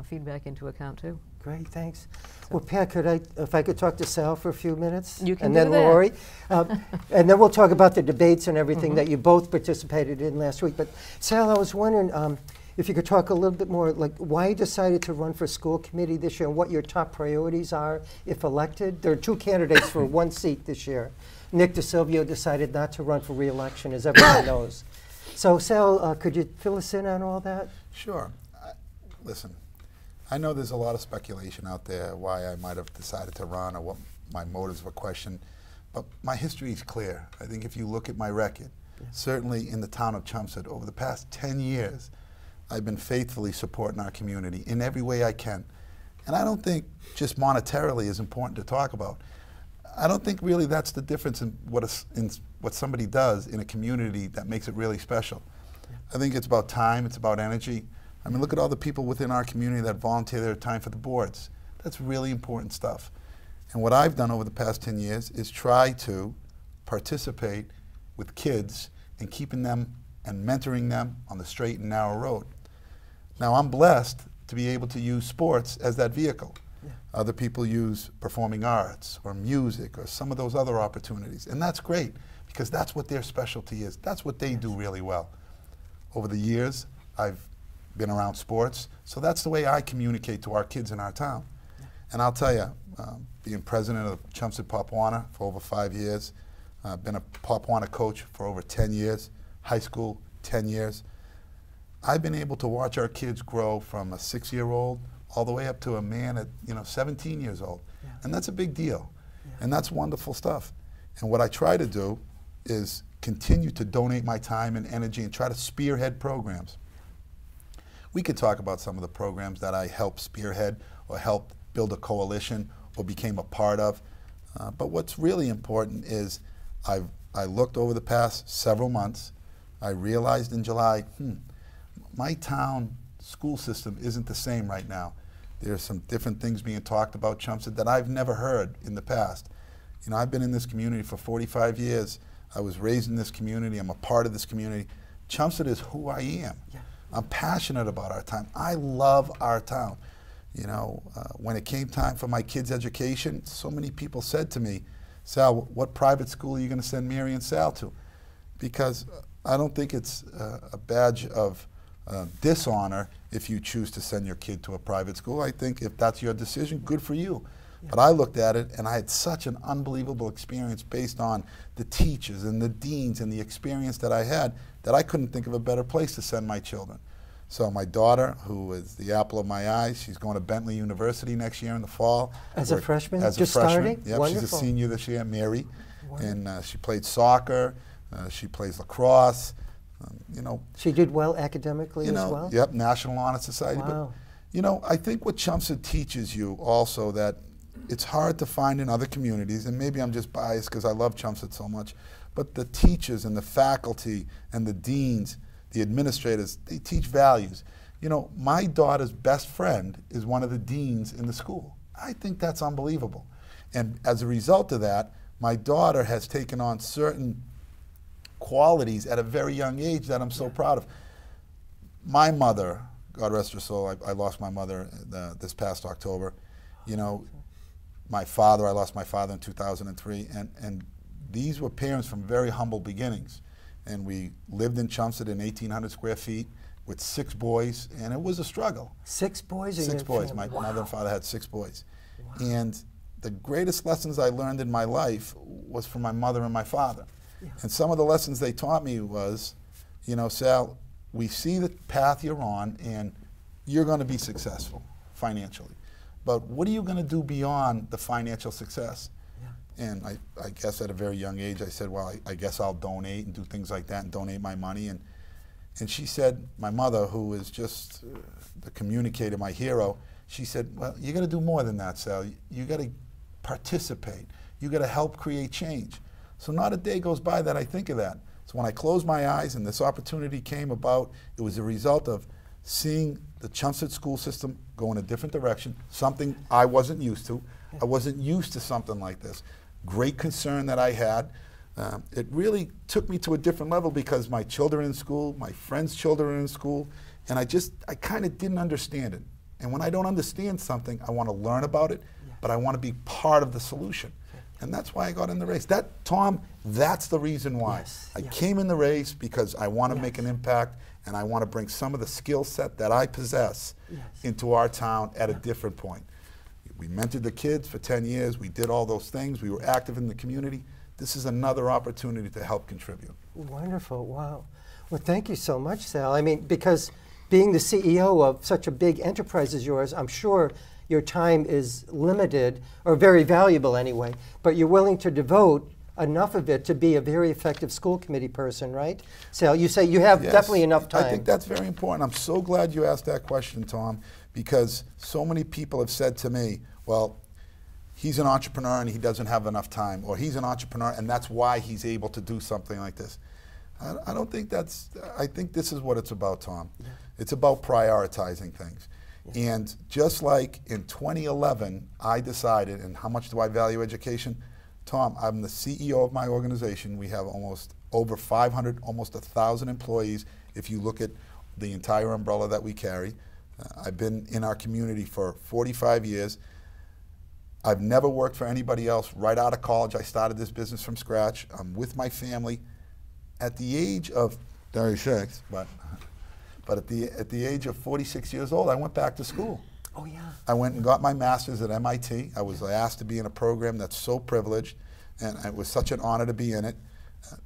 feedback into account too. Great, thanks. Well, Pat, if I could talk to Sal for a few minutes? You can and do then that. Laurie. And then we'll talk about the debates and everything that you both participated in last week. But Sal, I was wondering if you could talk a little bit more, like why you decided to run for school committee this year, and what your top priorities are if elected. There are 2 candidates for 1 seat this year. Nick DeSilvio decided not to run for re-election, as everyone knows. So Sal, could you fill us in on all that? Sure. Listen, I know there's a lot of speculation out there why I might have decided to run or what my motives were questioned, but my history is clear. I think if you look at my record, certainly in the town of Chelmsford, over the past 10 years, I've been faithfully supporting our community in every way I can. And I don't think just monetarily is important to talk about. I don't think really that's the difference in what somebody does in a community that makes it really special. I think it's about time, it's about energy. I mean, look at all the people within our community that volunteer their time for the boards. That's really important stuff. And what I've done over the past 10 years is try to participate with kids and keeping them and mentoring them on the straight and narrow road. Now, I'm blessed to be able to use sports as that vehicle. Other people use performing arts or music or some of those other opportunities. And that's great because that's what their specialty is. That's what they do really well. Over the years, I've been around sports, so that's the way I communicate to our kids in our town. And I'll tell you, being president of Chelmsford Pop-Warner for over 5 years, been a Pop-Warner coach for over 10 years, high school, 10 years. I've been able to watch our kids grow from a 6-year-old all the way up to a man at 17 years old. And that's a big deal. And that's wonderful stuff. And what I try to do is continue to donate my time and energy and try to spearhead programs. We could talk about some of the programs that I helped spearhead or helped build a coalition or became a part of. But what's really important is I looked over the past several months. I realized in July, my town school system isn't the same right now. There's some different things being talked about Chelmsford that I've never heard in the past. I've been in this community for 45 years. I was raised in this community. I'm a part of this community. Chelmsford is who I am. I'm passionate about our town. I love our town. When it came time for my kids' education, so many people said to me, Sal, what private school are you going to send Mary and Sal to? Because I don't think it's a badge of dishonor if you choose to send your kid to a private school. I think if that's your decision, good for you. But I looked at it and I had such an unbelievable experience based on the teachers and the deans and the experience that I had that I couldn't think of a better place to send my children. So my daughter, who is the apple of my eye, she's going to Bentley University next year in the fall. As a freshman? As Just a freshman. starting? Yep, Wonderful. she's a senior this year, Mary. Wonderful. And she played soccer. She plays lacrosse. She did well academically as well? Yep, National Honor Society. Wow. But, I think what Chelmsford teaches you also that it's hard to find in other communities, and maybe I'm just biased because I love Chelmsford so much, but the teachers and the faculty and the deans, the administrators, they teach values. My daughter's best friend is one of the deans in the school. I think that's unbelievable. And as a result of that, my daughter has taken on certain qualities at a very young age that I'm so proud of. My mother, God rest her soul, I lost my mother this past October. My father, I lost my father in 2003, and these were parents from very humble beginnings. And we lived in Chelmsford in 1,800 square feet with 6 boys, and it was a struggle. 6 boys in 6 boys. family. My mother and father had 6 boys. Wow. And the greatest lessons I learned in my life was from my mother and my father. And some of the lessons they taught me was, Sal, we see the path you're on, and you're going to be successful financially. But what are you going to do beyond the financial success? And I guess at a very young age, I said, well, I guess I'll donate and do things like that and donate my money. And she said, my mother, who is just the communicator, my hero, she said, well, you got to do more than that, Sal. You got to participate. You got to help create change. So not a day goes by that I think of that. So when I closed my eyes and this opportunity came about, it was a result of seeing the Chelmsford school system go in a different direction, something I wasn't used to. I wasn't used to something like this. Great concern that I had. It really took me to a different level because my children are in school, my friends' children are in school, and I kind of didn't understand it. And when I don't understand something, I want to learn about it, but I want to be part of the solution. And that's why I got in the race. Tom, that's the reason why. I came in the race because I want to make an impact and I want to bring some of the skill set that I possess into our town at a different point. We mentored the kids for 10 years. We did all those things. We were active in the community. This is another opportunity to help contribute. Wonderful. Wow. Well, thank you so much, Sal. I mean, because being the CEO of such a big enterprise as yours, I'm sure your time is limited, or very valuable anyway, but you're willing to devote enough of it to be a very effective school committee person, right? So you say you have definitely enough time. I think that's very important. I'm so glad you asked that question, Tom, because so many people have said to me, well, he's an entrepreneur and he doesn't have enough time, or he's an entrepreneur and that's why he's able to do something like this. I don't think that's, I think this is what it's about, Tom. It's about prioritizing things. And just like in 2011, I decided, and how much do I value education? Tom, I'm the CEO of my organization. We have almost over 500, almost 1,000 employees if you look at the entire umbrella that we carry. I've been in our community for 45 years. I've never worked for anybody else. Right out of college, I started this business from scratch. I'm with my family. At the age of 36, but at the age of 46 years old, I went back to school. Oh, yeah. I went and got my master's at MIT. I was asked to be in a program that's so privileged, and it was such an honor to be in it.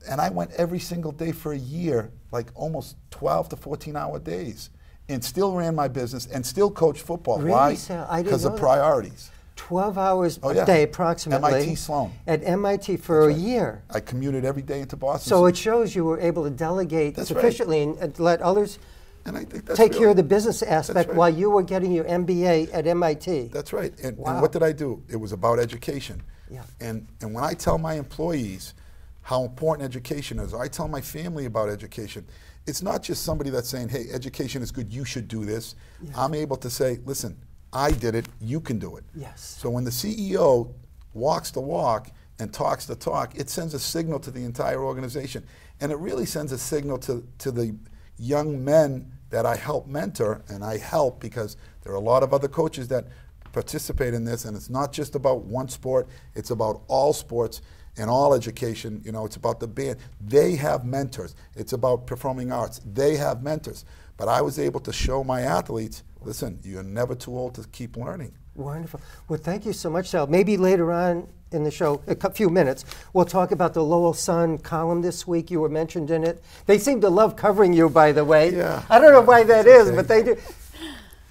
And I went every single day for a year, like almost 12 to 14-hour days, and still ran my business and still coached football. Really, Why? Sal? I didn't Because know of that. priorities. 12 hours Oh, a yeah. day, approximately. MIT Sloan. At MIT for That's a right. year. I commuted every day into Boston. So it shows you were able to delegate That's sufficiently and let others and I think that's take really, care of the business aspect right. while you were getting your MBA at MIT. That's right. And Wow. what did I do? It was about education. Yeah. And when I tell my employees how important education is, I tell my family about education, it's not just somebody that's saying, hey, education is good, you should do this. Yeah. I'm able to say, listen, I did it, you can do it. Yes. So when the CEO walks the walk and talks the talk, it sends a signal to the entire organization. And it really sends a signal to the young men that I help mentor, and I help because there are a lot of other coaches that participate in this, and it's not just about one sport, it's about all sports and all education. You know, it's about the band. They have mentors. It's about performing arts. They have mentors. But I was able to show my athletes, listen, you're never too old to keep learning. Wonderful. Well, thank you so much, Sal. Maybe later on in the show, a few minutes, we'll talk about the Lowell Sun column this week. You were mentioned in it. They seem to love covering you, by the way. Yeah. I don't know why that is, okay. but they do.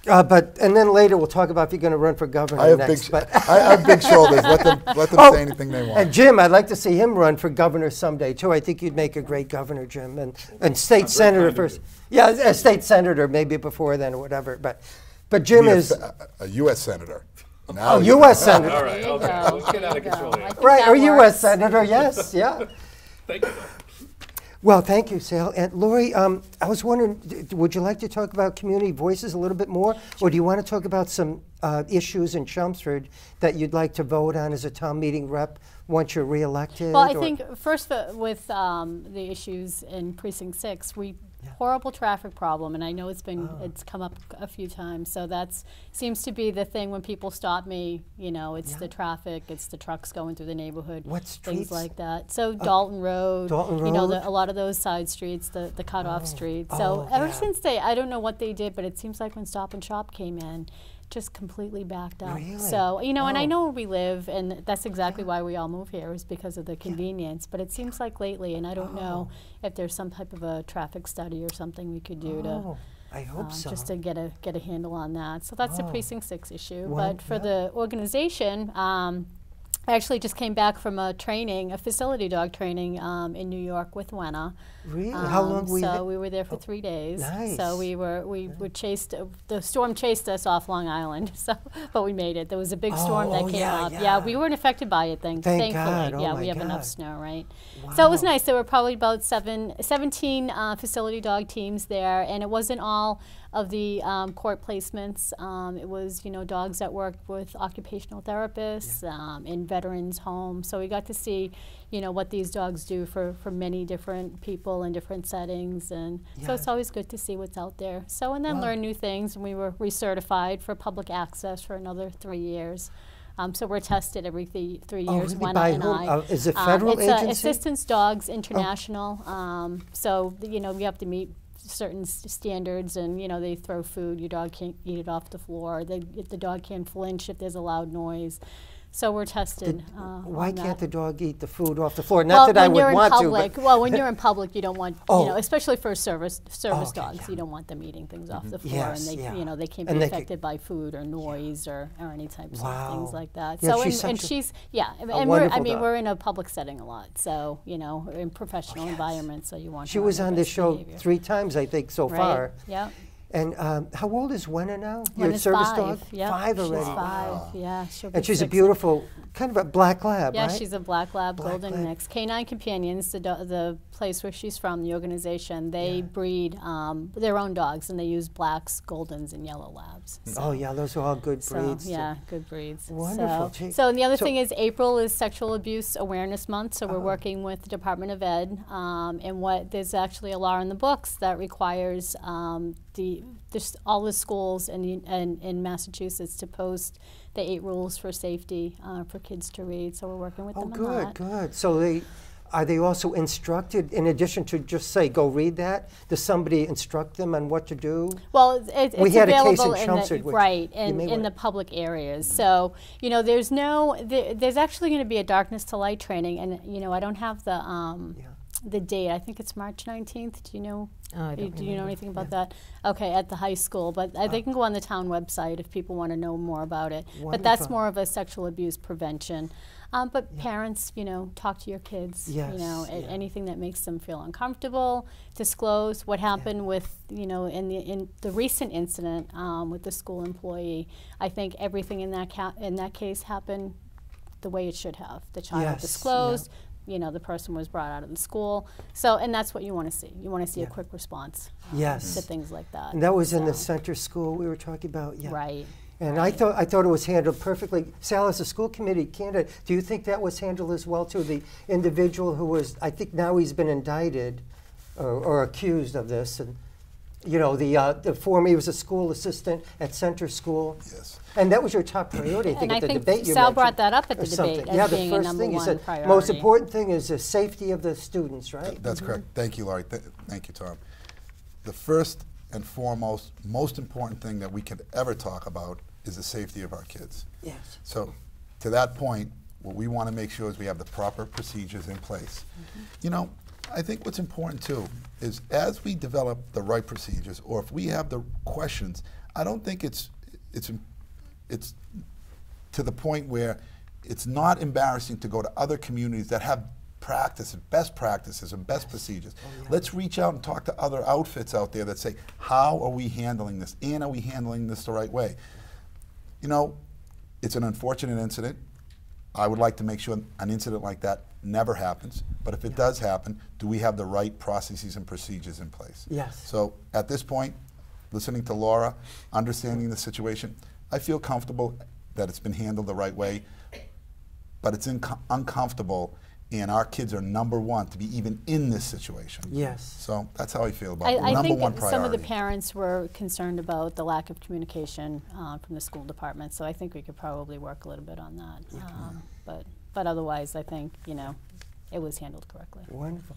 And then later we'll talk about if you're going to run for governor I have next. I have big shoulders. Let them say anything they want. And Jim, I'd like to see him run for governor someday too. I think you'd make a great governor, Jim, and state senator first. Yeah, a state senator maybe before then or whatever. But Jim is a U.S. senator. Now U.S. senator. All right, There you okay. go. Let's get out of There you control go. here. I think Right, that or U.S. works. senator, yes, yeah. Thank you. Well, thank you, Sal. And Laurie, I was wondering, would you like to talk about community voices a little bit more? Or do you want to talk about some issues in Chelmsford that you'd like to vote on as a town meeting rep once you're reelected? Well, I or- think first with the issues in Precinct 6, horrible traffic problem, and I know it's come up a few times. So that's seems to be the thing when people stop me. You know, it's the traffic, it's the trucks going through the neighborhood, What things streets? like that. So Dalton Road, Dalton you know, Road? a lot of those side streets, the cutoff streets. So ever since I don't know what they did, but it seems like when Stop and Shop came in, just completely backed up. Really? So, you know, and I Oh. know where we live, and that's exactly why we all move here, is because of the convenience. But it seems like lately, and I don't know if there's some type of a traffic study or something we could do Oh, I hope so. just to get a handle on that. So that's the Precinct 6 issue. Well, But for the organization, I actually just came back from a facility dog training in New York with Wenna. Really? How long were you So there? we were there for 3 days. Nice. So we were chased. The storm chased us off Long Island. So, but we made it. There was a big storm that came up. yeah. We weren't affected by it. Thankfully. God. Oh Yeah, my we have God. enough snow, right? So it was Wow. nice. There were probably about 17 facility dog teams there, and it wasn't all of the court placements. It was, you know, dogs that worked with occupational therapists in veterans' homes. So we got to see, you know, what these dogs do for many different people in different settings. And so it's always good to see what's out there. So, and then learn new things. And we were recertified for public access for another 3 years. So we're tested every 3 years, really? Wenna By and whom? I. Is it federal it's agency? Assistance Dogs International. So, you know, we have to meet certain standards, and, you know, they throw food. Your dog can't eat it off the floor. The dog can't flinch if there's a loud noise. So we're tested. Why on can't that. the dog eat the food off the floor? Not that I would want to, but well, when you're in public, you don't want, Oh. you know, especially for service Okay, dogs, yeah. you don't want them eating things off the floor, Yes, and they, yeah. you know, they can't And be they affected by food or noise or any types of Wow. things like that. Yeah, So she's and such a- she's and wonderful dog. we're in a public setting a lot, so, you know, in professional environments, so you want. she her was her on this best show behavior. 3 times, I think, so Right. far. Yeah. And how old is Wenna now? Your Wenna's service 5. dog? Yep. 5 already. She's 5. Yeah. She'll be And she's a 6. beautiful, kind of a black lab, Yeah, right? she's a black lab, Black golden lab. mix. Canine Companions, the place where she's from, the organization, they breed their own dogs, and they use blacks, goldens, and yellow labs. Oh, yeah, those are all good So, breeds. yeah, good breeds. Wonderful. Gee. So, and the other So- thing is April is Sexual Abuse Awareness Month, so we're working with the Department of Ed, and there's actually a law in the books that requires the there's all the schools in Massachusetts to post the 8 rules for safety for kids to read. So we're working with them on that. Oh, good. So are they also instructed, in addition to just say, go read that? Does somebody instruct them on what to do? Well, it's we had available a case in Chelmsford, in the public areas. So, you know, there's actually going to be a darkness to light training, and, you know, I don't have the date. I think it's March 19th. Do you know? Do you know anything about that? Okay, at the high school, but they can go on the town website if people want to know more about it. Wonderful. But that's more of a sexual abuse prevention. But parents, you know, talk to your kids. Yes, you know, anything that makes them feel uncomfortable, disclose what happened with, you know, in the recent incident with the school employee. I think everything in that case happened the way it should have. The child disclosed. You know, the person was brought out of the school. So, and that's what you want to see. You want to see a quick response to things like that. And that was in the center school we were talking about. Yeah. Right. And I thought it was handled perfectly. Sal, as a school committee candidate, do you think that was handled as well too? The individual who was, I think now he's been indicted or accused of this, and you know, the former, he was a school assistant at Center School. Yes. And that was your top priority, I think, at the debate you mentioned. Sal brought that up at the debate as the being first a number thing you one said, priority. most important thing is the safety of the students, right? That's correct. Thank you, Laurie. Thank you, Tom. The first and foremost, most important thing that we could ever talk about is the safety of our kids. Yes. So, to that point, what we want to make sure is we have the proper procedures in place. You know, I think what's important too is as we develop the right procedures, or if we have the questions, I don't think it's to the point where it's not embarrassing to go to other communities that have best practices and best procedures. Let's reach out and talk to other outfits out there that say, how are we handling this? And are we handling this the right way? You know, it's an unfortunate incident. I would like to make sure an incident like that never happens. But if it does happen, do we have the right processes and procedures in place? Yes. So at this point, listening to Laura, understanding the situation, I feel comfortable that it's been handled the right way. But it's uncomfortable, and our kids are number one to be even in this situation. Yes. So that's how I feel about it. I Number think one priority. some of the parents were concerned about the lack of communication from the school department, so I think we could probably work a little bit on that. But otherwise, I think, you know, it was handled correctly. Wonderful.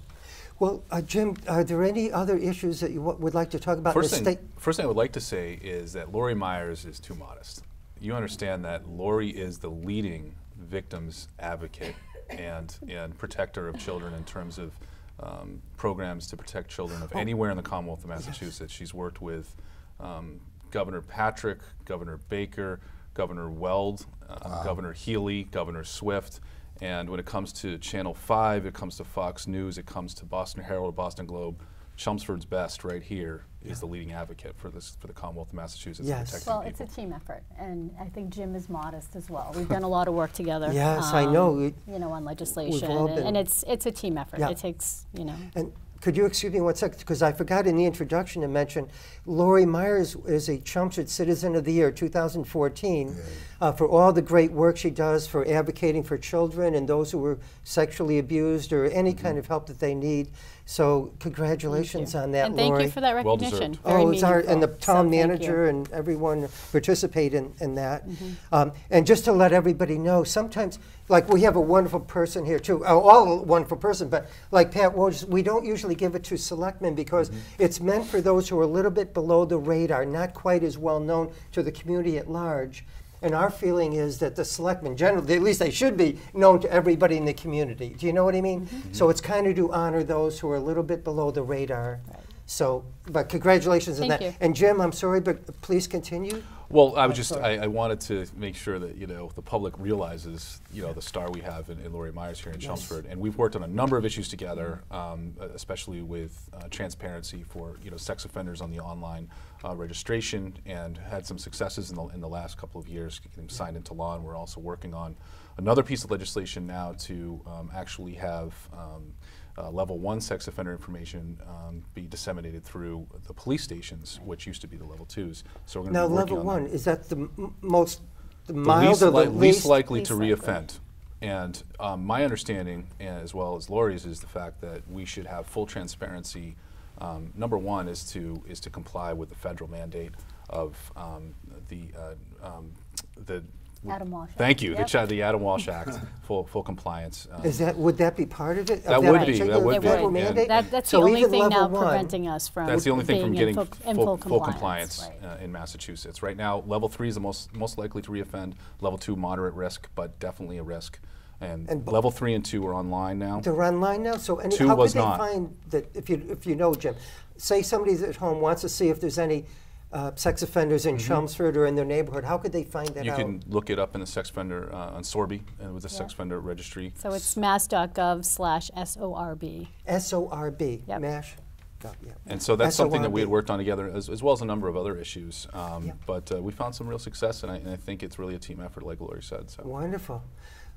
Well, Jim, are there any other issues that you would like to talk about? First thing I would like to say is that Laurie Myers is too modest. You understand that Laurie is the leading victims advocate and protector of children in terms of programs to protect children of anywhere in the Commonwealth of Massachusetts. She's worked with Governor Patrick, Governor Baker, Governor Weld, Governor Healy, Governor Swift, and when it comes to Channel 5, it comes to Fox News, it comes to Boston Herald, Boston Globe, Chelmsford's best right here is the leading advocate for the Commonwealth of Massachusetts. Yes. Protecting Well, people. it's a team effort, and I think Jim is modest as well. We've done a lot of work together. Yes, I know. You know, on legislation, all been- and it's a team effort. Yeah. It takes, you know. And could you excuse me 1 second, because I forgot in the introduction to mention, Laurie Myers is a Chelmsford Citizen of the Year 2014 for all the great work she does for advocating for children and those who were sexually abused or any kind of help that they need. So congratulations on that, And thank Laurie. you for that Well recognition. deserved. Very It's our, and the meaningful. town So thank manager you. and everyone participate in that. And just to let everybody know, sometimes, like we have a wonderful person here too, all a wonderful person, but like Pat Wojtas, we don't usually give it to selectmen because it's meant for those who are a little bit below the radar, not quite as well known to the community at large. And our feeling is that the selectmen, generally, at least they should be known to everybody in the community. Do you know what I mean? So it's kind of to honor those who are a little bit below the radar. Right. So, but congratulations on Thank that. you. And Jim, I'm sorry, but please continue. Well, I wanted to make sure that, you know, the public realizes, you know, the star we have in Laurie Myers here in Chelmsford. And we've worked on a number of issues together, especially with transparency for, you know, sex offenders on the online registration, and had some successes in the last couple of years getting them signed into law. And we're also working on another piece of legislation now to actually have level 1 sex offender information be disseminated through the police stations, which used to be the level 2s. So we're going to Now, be working level on 1, that. is that the most, the The mild or the least likely Least to likely. reoffend. And my understanding, as well as Laurie's, is the fact that we should have full transparency Number one is to comply with the federal mandate of the Adam Walsh. Thank you. Yep. The Adam Walsh Act, full compliance. Would that be part of it? That would be. That would be. Federal mandate? That's So the only even thing now level one- preventing us from That's the only thing from being getting in full compliance Right. in Massachusetts. Right now, level 3 is the most likely to reoffend. Level 2, moderate risk, but definitely a risk. And level 3 and 2 are online now. They're online now? So how Two could was they not. find that, if you know, Jim, say somebody's at home wants to see if there's any sex offenders in Chelmsford or in their neighborhood, how could they find that out? You can look it up in the sex offender on Sorby and with the sex offender registry. So it's mass.gov/SORB. SORB, Yep. MASH. Yeah. And so that's something that we had SORB. worked on together, as well as a number of other issues. But we found some real success, and I think it's really a team effort, like Laurie said. So. Wonderful.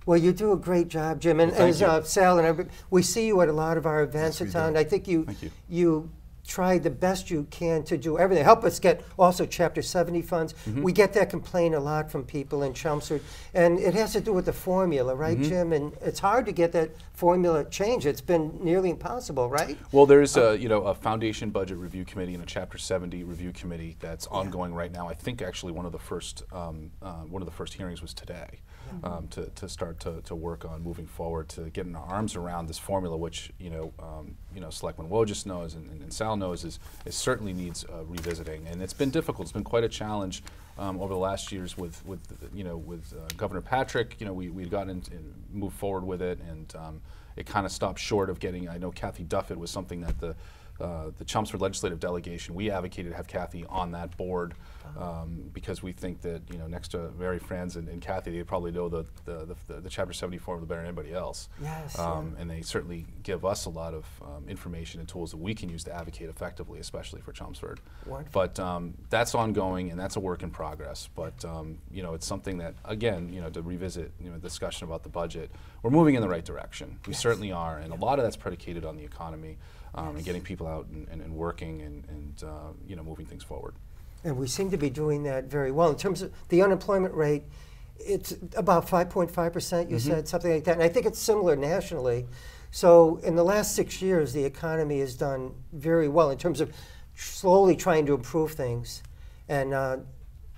Well, you do a great job, Jim. And Well, as thank you. Sal and I, we see you at a lot of our events Yes, in we town. do. I think Thank you. you try the best you can to do everything. Help us get also Chapter 70 funds. We get that complaint a lot from people in Chelmsford, and it has to do with the formula, right, Jim? And it's hard to get that formula changed. It's been nearly impossible, right? Well, there's a foundation budget review committee and a Chapter 70 review committee that's ongoing right now. I think actually one of the first hearings was today. To start to work on moving forward to getting our arms around this formula, which Selectman Wojtas knows and Sal knows is certainly needs revisiting, and it's been difficult. It's been quite a challenge over the last years with Governor Patrick. We'd gotten and moved forward with it, and it kind of stopped short of getting. I know Kathy Duffett was something that the Chelmsford legislative delegation, we advocated to have Kathy on that board because we think that next to Mary Franz and Kathy, they probably know the Chapter 70 formula better than anybody else. Yes. And they certainly give us a lot of information and tools that we can use to advocate effectively, especially for Chelmsford. Wonderful. But that's ongoing and that's a work in progress. But it's something that, again, to revisit discussion about the budget, we're moving in the right direction. We certainly are, and a lot of that's predicated on the economy. And getting people out and working and moving things forward. And we seem to be doing that very well. In terms of the unemployment rate, it's about 5.5%, you said, something like that. And I think it's similar nationally. So in the last 6 years, the economy has done very well in terms of slowly trying to improve things.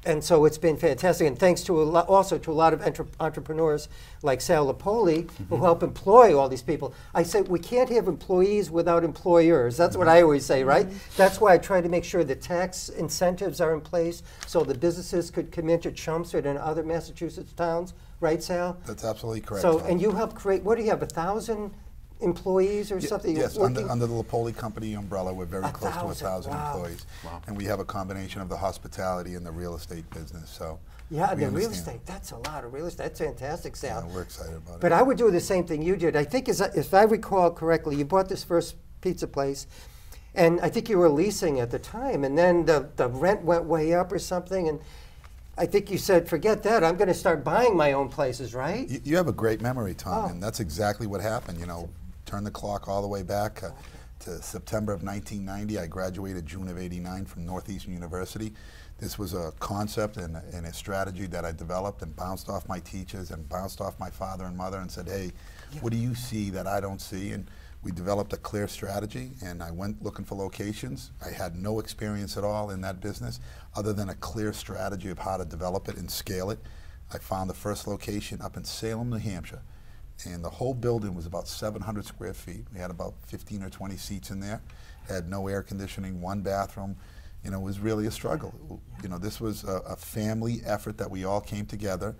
And so it's been fantastic. And thanks to also to a lot of entrepreneurs like Sal Lupoli, who help employ all these people. I say we can't have employees without employers. That's what I always say, right? That's why I try to make sure the tax incentives are in place so the businesses could come into Chelmsford and other Massachusetts towns. Right, Sal? That's absolutely correct. So, Tom. and you help create, what do you have, 1,000 employees or something? Yes, working? under the Lupoli company umbrella, we're very close to 1,000 wow. employees. Wow. And we have a combination of the hospitality and the real estate business. So Yeah, we the real understand. estate, that's a lot of real estate. That's fantastic, Sal. Yeah, we're excited about it. But I would do the same thing you did. I think, if I recall correctly, you bought this first pizza place, and I think you were leasing at the time, and then the rent went way up or something, and I think you said, forget that, I'm going to start buying my own places, right? You have a great memory, Tom, Oh. and that's exactly what happened. Turn the clock all the way back to September of 1990. I graduated June of '89 from Northeastern University. This was a concept and a strategy that I developed and bounced off my teachers and bounced off my father and mother and said, hey, what do you see that I don't see? And we developed a clear strategy, and I went looking for locations. I had no experience at all in that business other than a clear strategy of how to develop it and scale it. I found the first location up in Salem, New Hampshire, and the whole building was about 700 square feet. We had about 15 or 20 seats in there, had no air conditioning, one bathroom. It was really a struggle. This was a family effort that we all came together.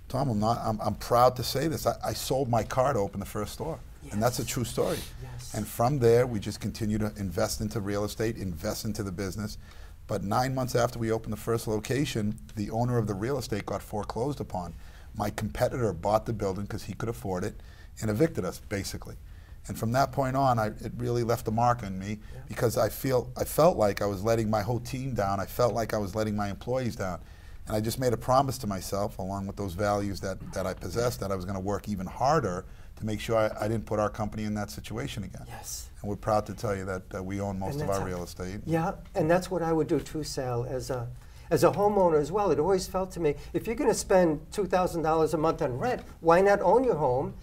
Tom, I'm proud to say this. I sold my car to open the first store. And that's a true story. Yes. And from there, we just continue to invest into real estate, invest into the business. But 9 months after we opened the first location, the owner of the real estate got foreclosed upon. My competitor bought the building because he could afford it and evicted us, basically. And from that point on, it really left a mark on me because I felt like I was letting my whole team down. I felt like I was letting my employees down. And I just made a promise to myself, along with those values that I possessed, that I was going to work even harder to make sure I didn't put our company in that situation again. Yes. And we're proud to tell you that we own most of our real estate. Yeah, and that's what I would do too, Sal, as a homeowner as well. It always felt to me, if you're going to spend $2,000 a month on rent, why not own your home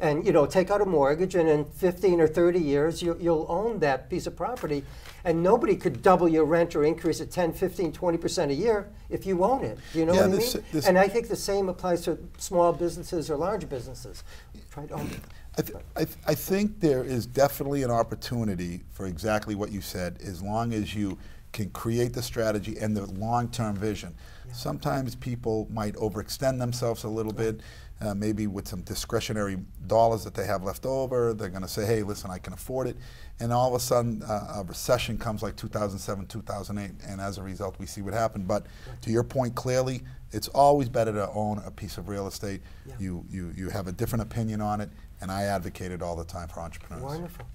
and take out a mortgage, and in 15 or 30 years you'll own that piece of property, and nobody could double your rent or increase it 10, 15, 20% a year if you own it. Do you know what I mean? And I think the same applies to small businesses or large businesses. Try to own it. I think there is definitely an opportunity for exactly what you said, as long as you can create the strategy and the long-term vision. Yeah. Sometimes people might overextend themselves a little bit, maybe with some discretionary dollars that they have left over. They're going to say, hey, listen, I can afford it. And all of a sudden, a recession comes like 2007, 2008, and as a result, we see what happened. But to your point, clearly, it's always better to own a piece of real estate. Yeah. You have a different opinion on it, and I advocate it all the time for entrepreneurs. Wonderful.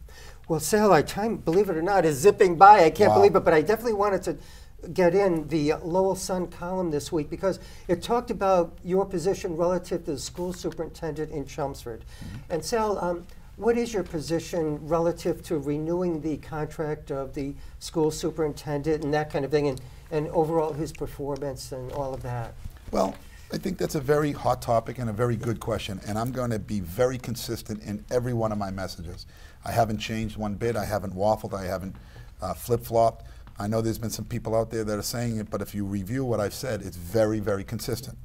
Well, Sal, our time, believe it or not, is zipping by. I can't believe it, but I definitely wanted to get in the Lowell Sun column this week because it talked about your position relative to the school superintendent in Chelmsford. Mm-hmm. And Sal, what is your position relative to renewing the contract of the school superintendent and that kind of thing, and overall his performance and all of that? Well, I think that's a very hot topic and a very good question, and I'm going to be very consistent in every one of my messages. I haven't changed one bit. I haven't waffled. I haven't flip-flopped. I know there's been some people out there that are saying it, but if you review what I've said, it's very, very consistent.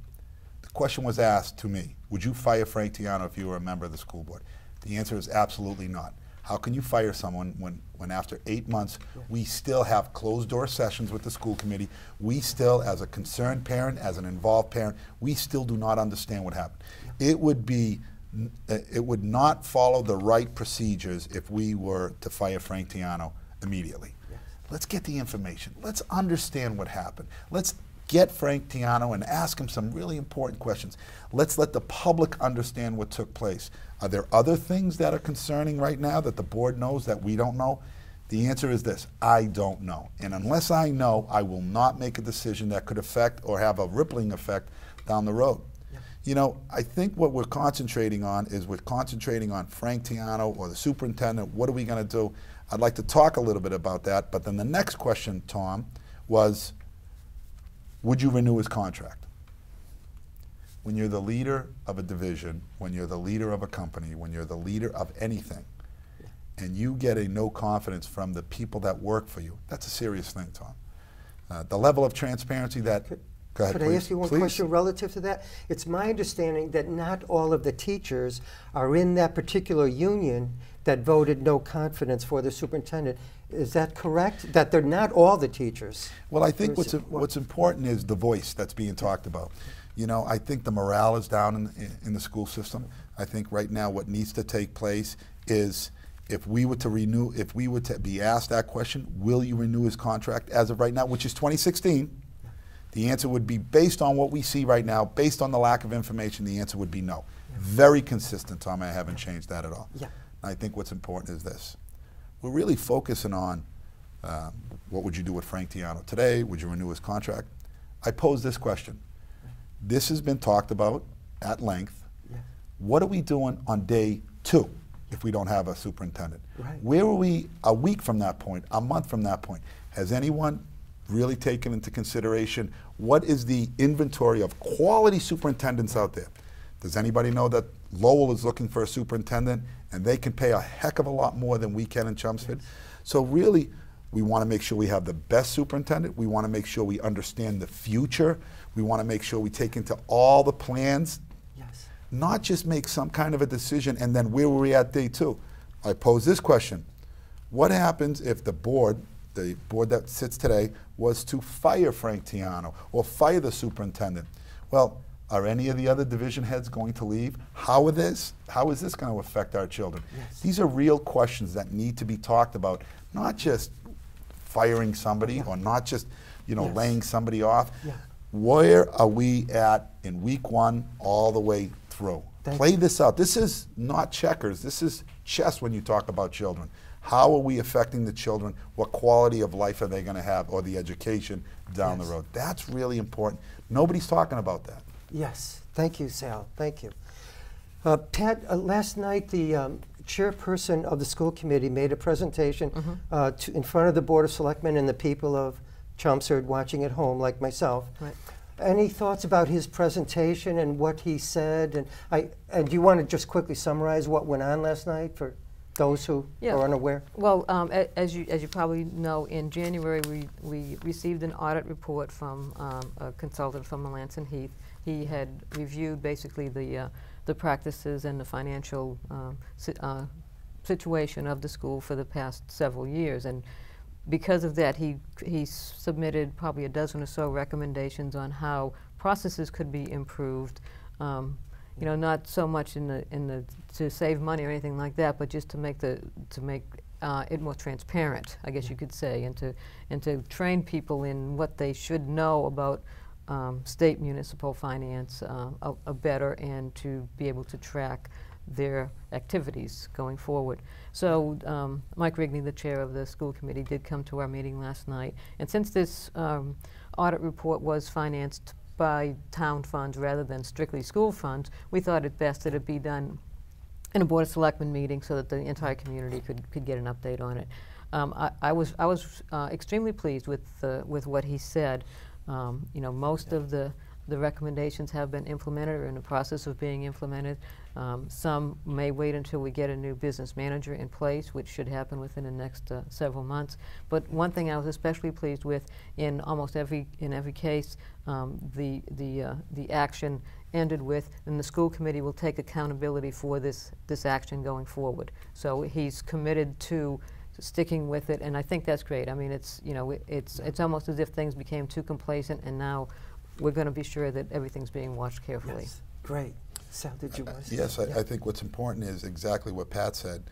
The question was asked to me, would you fire Frank Tiano if you were a member of the school board? The answer is absolutely not. How can you fire someone when after 8 months we still have closed-door sessions with the school committee? We still, as a concerned parent, as an involved parent, we still do not understand what happened. It would not follow the right procedures if we were to fire Frank Tiano immediately. Yes. Let's get the information. Let's understand what happened. Let's get Frank Tiano and ask him some really important questions. Let's let the public understand what took place. Are there other things that are concerning right now that the board knows that we don't know? The answer is this: I don't know. And unless I know, I will not make a decision that could affect or have a rippling effect down the road. You know, I think what we're concentrating on is we're concentrating on Frank Tiano or the superintendent. What are we going to do? I'd like to talk a little bit about that. But then the next question, Tom, was, would you renew his contract? When you're the leader of a division, when you're the leader of a company, when you're the leader of anything, and you get a no confidence from the people that work for you, that's a serious thing, Tom. The level of transparency that... Go ahead, Could I ask you one question relative to that? It's my understanding that not all of the teachers are in that particular union that voted no confidence for the superintendent. Is that correct? That they're not all the teachers? Well, I think what's important is the voice that's being talked about. You know, I think the morale is down in the school system. I think right now what needs to take place is if we were to be asked that question, will you renew his contract as of right now, which is 2016, the answer would be, based on what we see right now, based on the lack of information, the answer would be no. Very consistent, Tom. I haven't changed that at all. Yeah. I think what's important is this. We're really focusing on what would you do with Frank Tiano today? Would you renew his contract? I pose this question. This has been talked about at length. Yeah. What are we doing on day 2 if we don't have a superintendent? Right. Where are we a week from that point, a month from that point? Has anyone really taken into consideration what is the inventory of quality superintendents out there? Does anybody know that Lowell is looking for a superintendent and they can pay a heck of a lot more than we can in Chelmsford? Yes. So really, we want to make sure we have the best superintendent. We want to make sure we understand the future. We want to make sure we take into all the plans, yes, not just make some kind of a decision and then where were we at day 2? I pose this question. What happens if the board that sits today was to fire Frank Tiano or fire the superintendent? Well, are any of the other division heads going to leave? How is this going to affect our children? Yes. These are real questions that need to be talked about, not just firing somebody or not just, you know, laying somebody off. Yeah. Where are we at in week 1 all the way through? Play this out. This is not checkers. This is chess when you talk about children. How are we affecting the children? What quality of life are they going to have, or the education down the road? That's really important. Nobody's talking about that. Yes. Thank you, Sal. Thank you. Pat, last night the chairperson of the school committee made a presentation in front of the Board of Selectmen and the people of Chelmsford watching at home, like myself. Right. Any thoughts about his presentation and what he said? And do you want to just quickly summarize what went on last night for those who are unaware? Well, as you probably know, in January we received an audit report from a consultant from Melanson Heath. He had reviewed basically the practices and the financial situation of the school for the past several years, and because of that, he submitted probably a dozen or so recommendations on how processes could be improved. You know, not so much to save money or anything like that, but just to make it more transparent, I guess you could say, and to train people in what they should know about state municipal finance better, and to be able to track their activities going forward. So Mike Rigney, the chair of the school committee, did come to our meeting last night. And since this audit report was financed by town funds rather than strictly school funds, we thought it best that it be done in a Board of Selectmen meeting so that the entire community could get an update on it. I was extremely pleased with what he said. You know, most of the recommendations have been implemented or in the process of being implemented. Some may wait until we get a new business manager in place, which should happen within the next several months. But one thing I was especially pleased with, in almost every case, the action ended with, and the school committee will take accountability for this action going forward. So he's committed to sticking with it, and I think that's great. I mean, it's almost as if things became too complacent, and now we're going to be sure that everything's being watched carefully. Yes. Great. Sal, did you want to say? Yes, I think what's important is exactly what Pat said.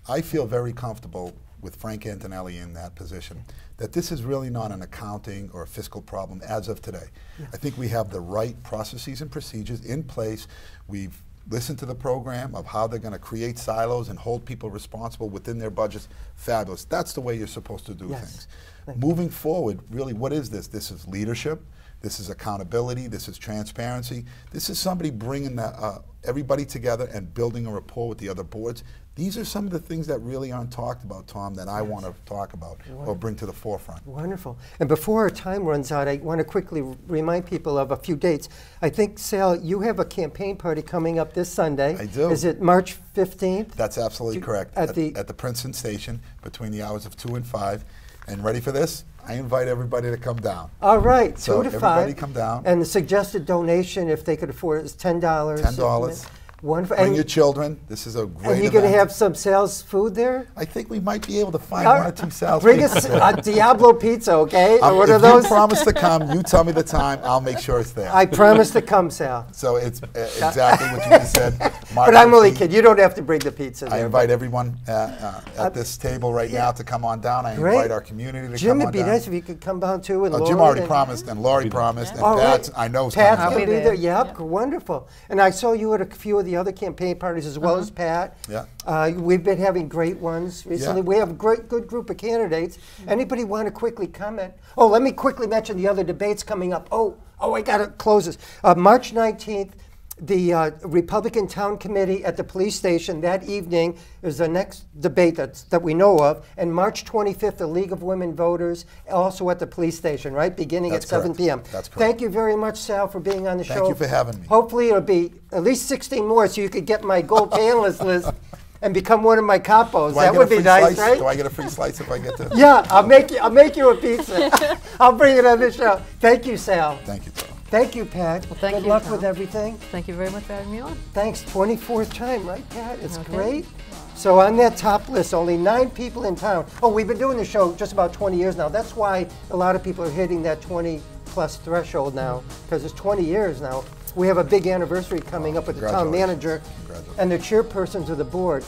I feel very comfortable with Frank Antonelli in that position, that this is really not an accounting or a fiscal problem as of today. Yeah. I think we have the right processes and procedures in place. We've listened to the program of how they're going to create silos and hold people responsible within their budgets. Fabulous. That's the way you're supposed to do things. Moving forward, really, what is this? This is leadership. This is accountability. This is transparency. This is somebody bringing everybody together and building a rapport with the other boards. These are some of the things that really aren't talked about, Tom, that I want to talk about or bring to the forefront. Wonderful. And before our time runs out, I want to quickly remind people of a few dates. I think, Sal, you have a campaign party coming up this Sunday. I do. Is it March 15th? That's absolutely correct. At the Princeton Station between the hours of 2 and 5. And ready for this? I invite everybody to come down. All right, so 2 to 5. Everybody come down. And the suggested donation, if they could afford it, is $10. $10. Wonderful. Bring your children. This is a great event. And you're going to have some Sal's food there? I think we might be able to find one or two Sal's Bring us a Diablo pizza, okay? Or what are if those? You promise to come, you tell me the time, I'll make sure it's there. I promise to come, Sal. So it's exactly what you just said. But I'm only kidding. You don't have to bring the pizza there. I invite everyone at this table right now to come on down. I invite our community to Jim, come on it'd be down. nice if you could come down too. And Jim already promised, and Laurie promised, and Pat, I know is Pat's coming going to be there. Yeah. Yep, wonderful. And I saw you at a few of the other campaign parties as well as Pat. Yeah. We've been having great ones recently. Yeah. We have a good group of candidates. Anybody want to quickly comment? Oh, let me quickly mention the other debates coming up. Oh, I got to close this. March 19th, the Republican Town Committee at the police station that evening is the next debate that we know of. And March 25th, the League of Women Voters, also at the police station, right? Beginning at 7 p.m. That's correct. Thank you very much, Sal, for being on the show. Thank you for having me. Hopefully it'll be at least 16 more so you could get my gold panelist list and become one of my capos. That would be nice, right? Do I get a free slice if I get to? Yeah, I'll make you a pizza. I'll bring it on the show. Thank you, Sal. Thank you, Tom. Thank you, Pat. Well, thank Good you, luck Tom. with everything. Thank you very much for having me on. Thanks. 24th time, right, Pat? It's Okay. great. So on that top list, only 9 people in town. Oh, we've been doing the show just about 20 years now. That's why a lot of people are hitting that 20-plus threshold now, because it's 20 years now. We have a big anniversary coming up with the town manager and the chairpersons of the board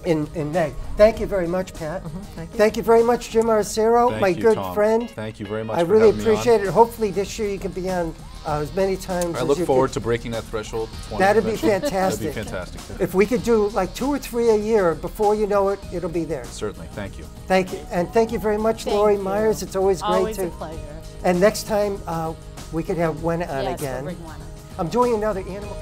in May. Thank you very much, Pat. Thank you. Thank you very much, Jim Arciero, my good Tom. friend. Thank you very much. I for really having me on. appreciate it. Hopefully this year you can be on as many times I as look you forward could. to breaking that threshold. 20 That'd be eventually. fantastic. That'd be fantastic. If we could do like 2 or 3 a year, before you know it, it'll be there. Certainly. Thank you. Thank you. And thank you very much, Thank Laurie you. Myers. It's always great Always to. a pleasure. And next time we could have Gwen on Yes, again. we'll bring one on. I'm doing another animal.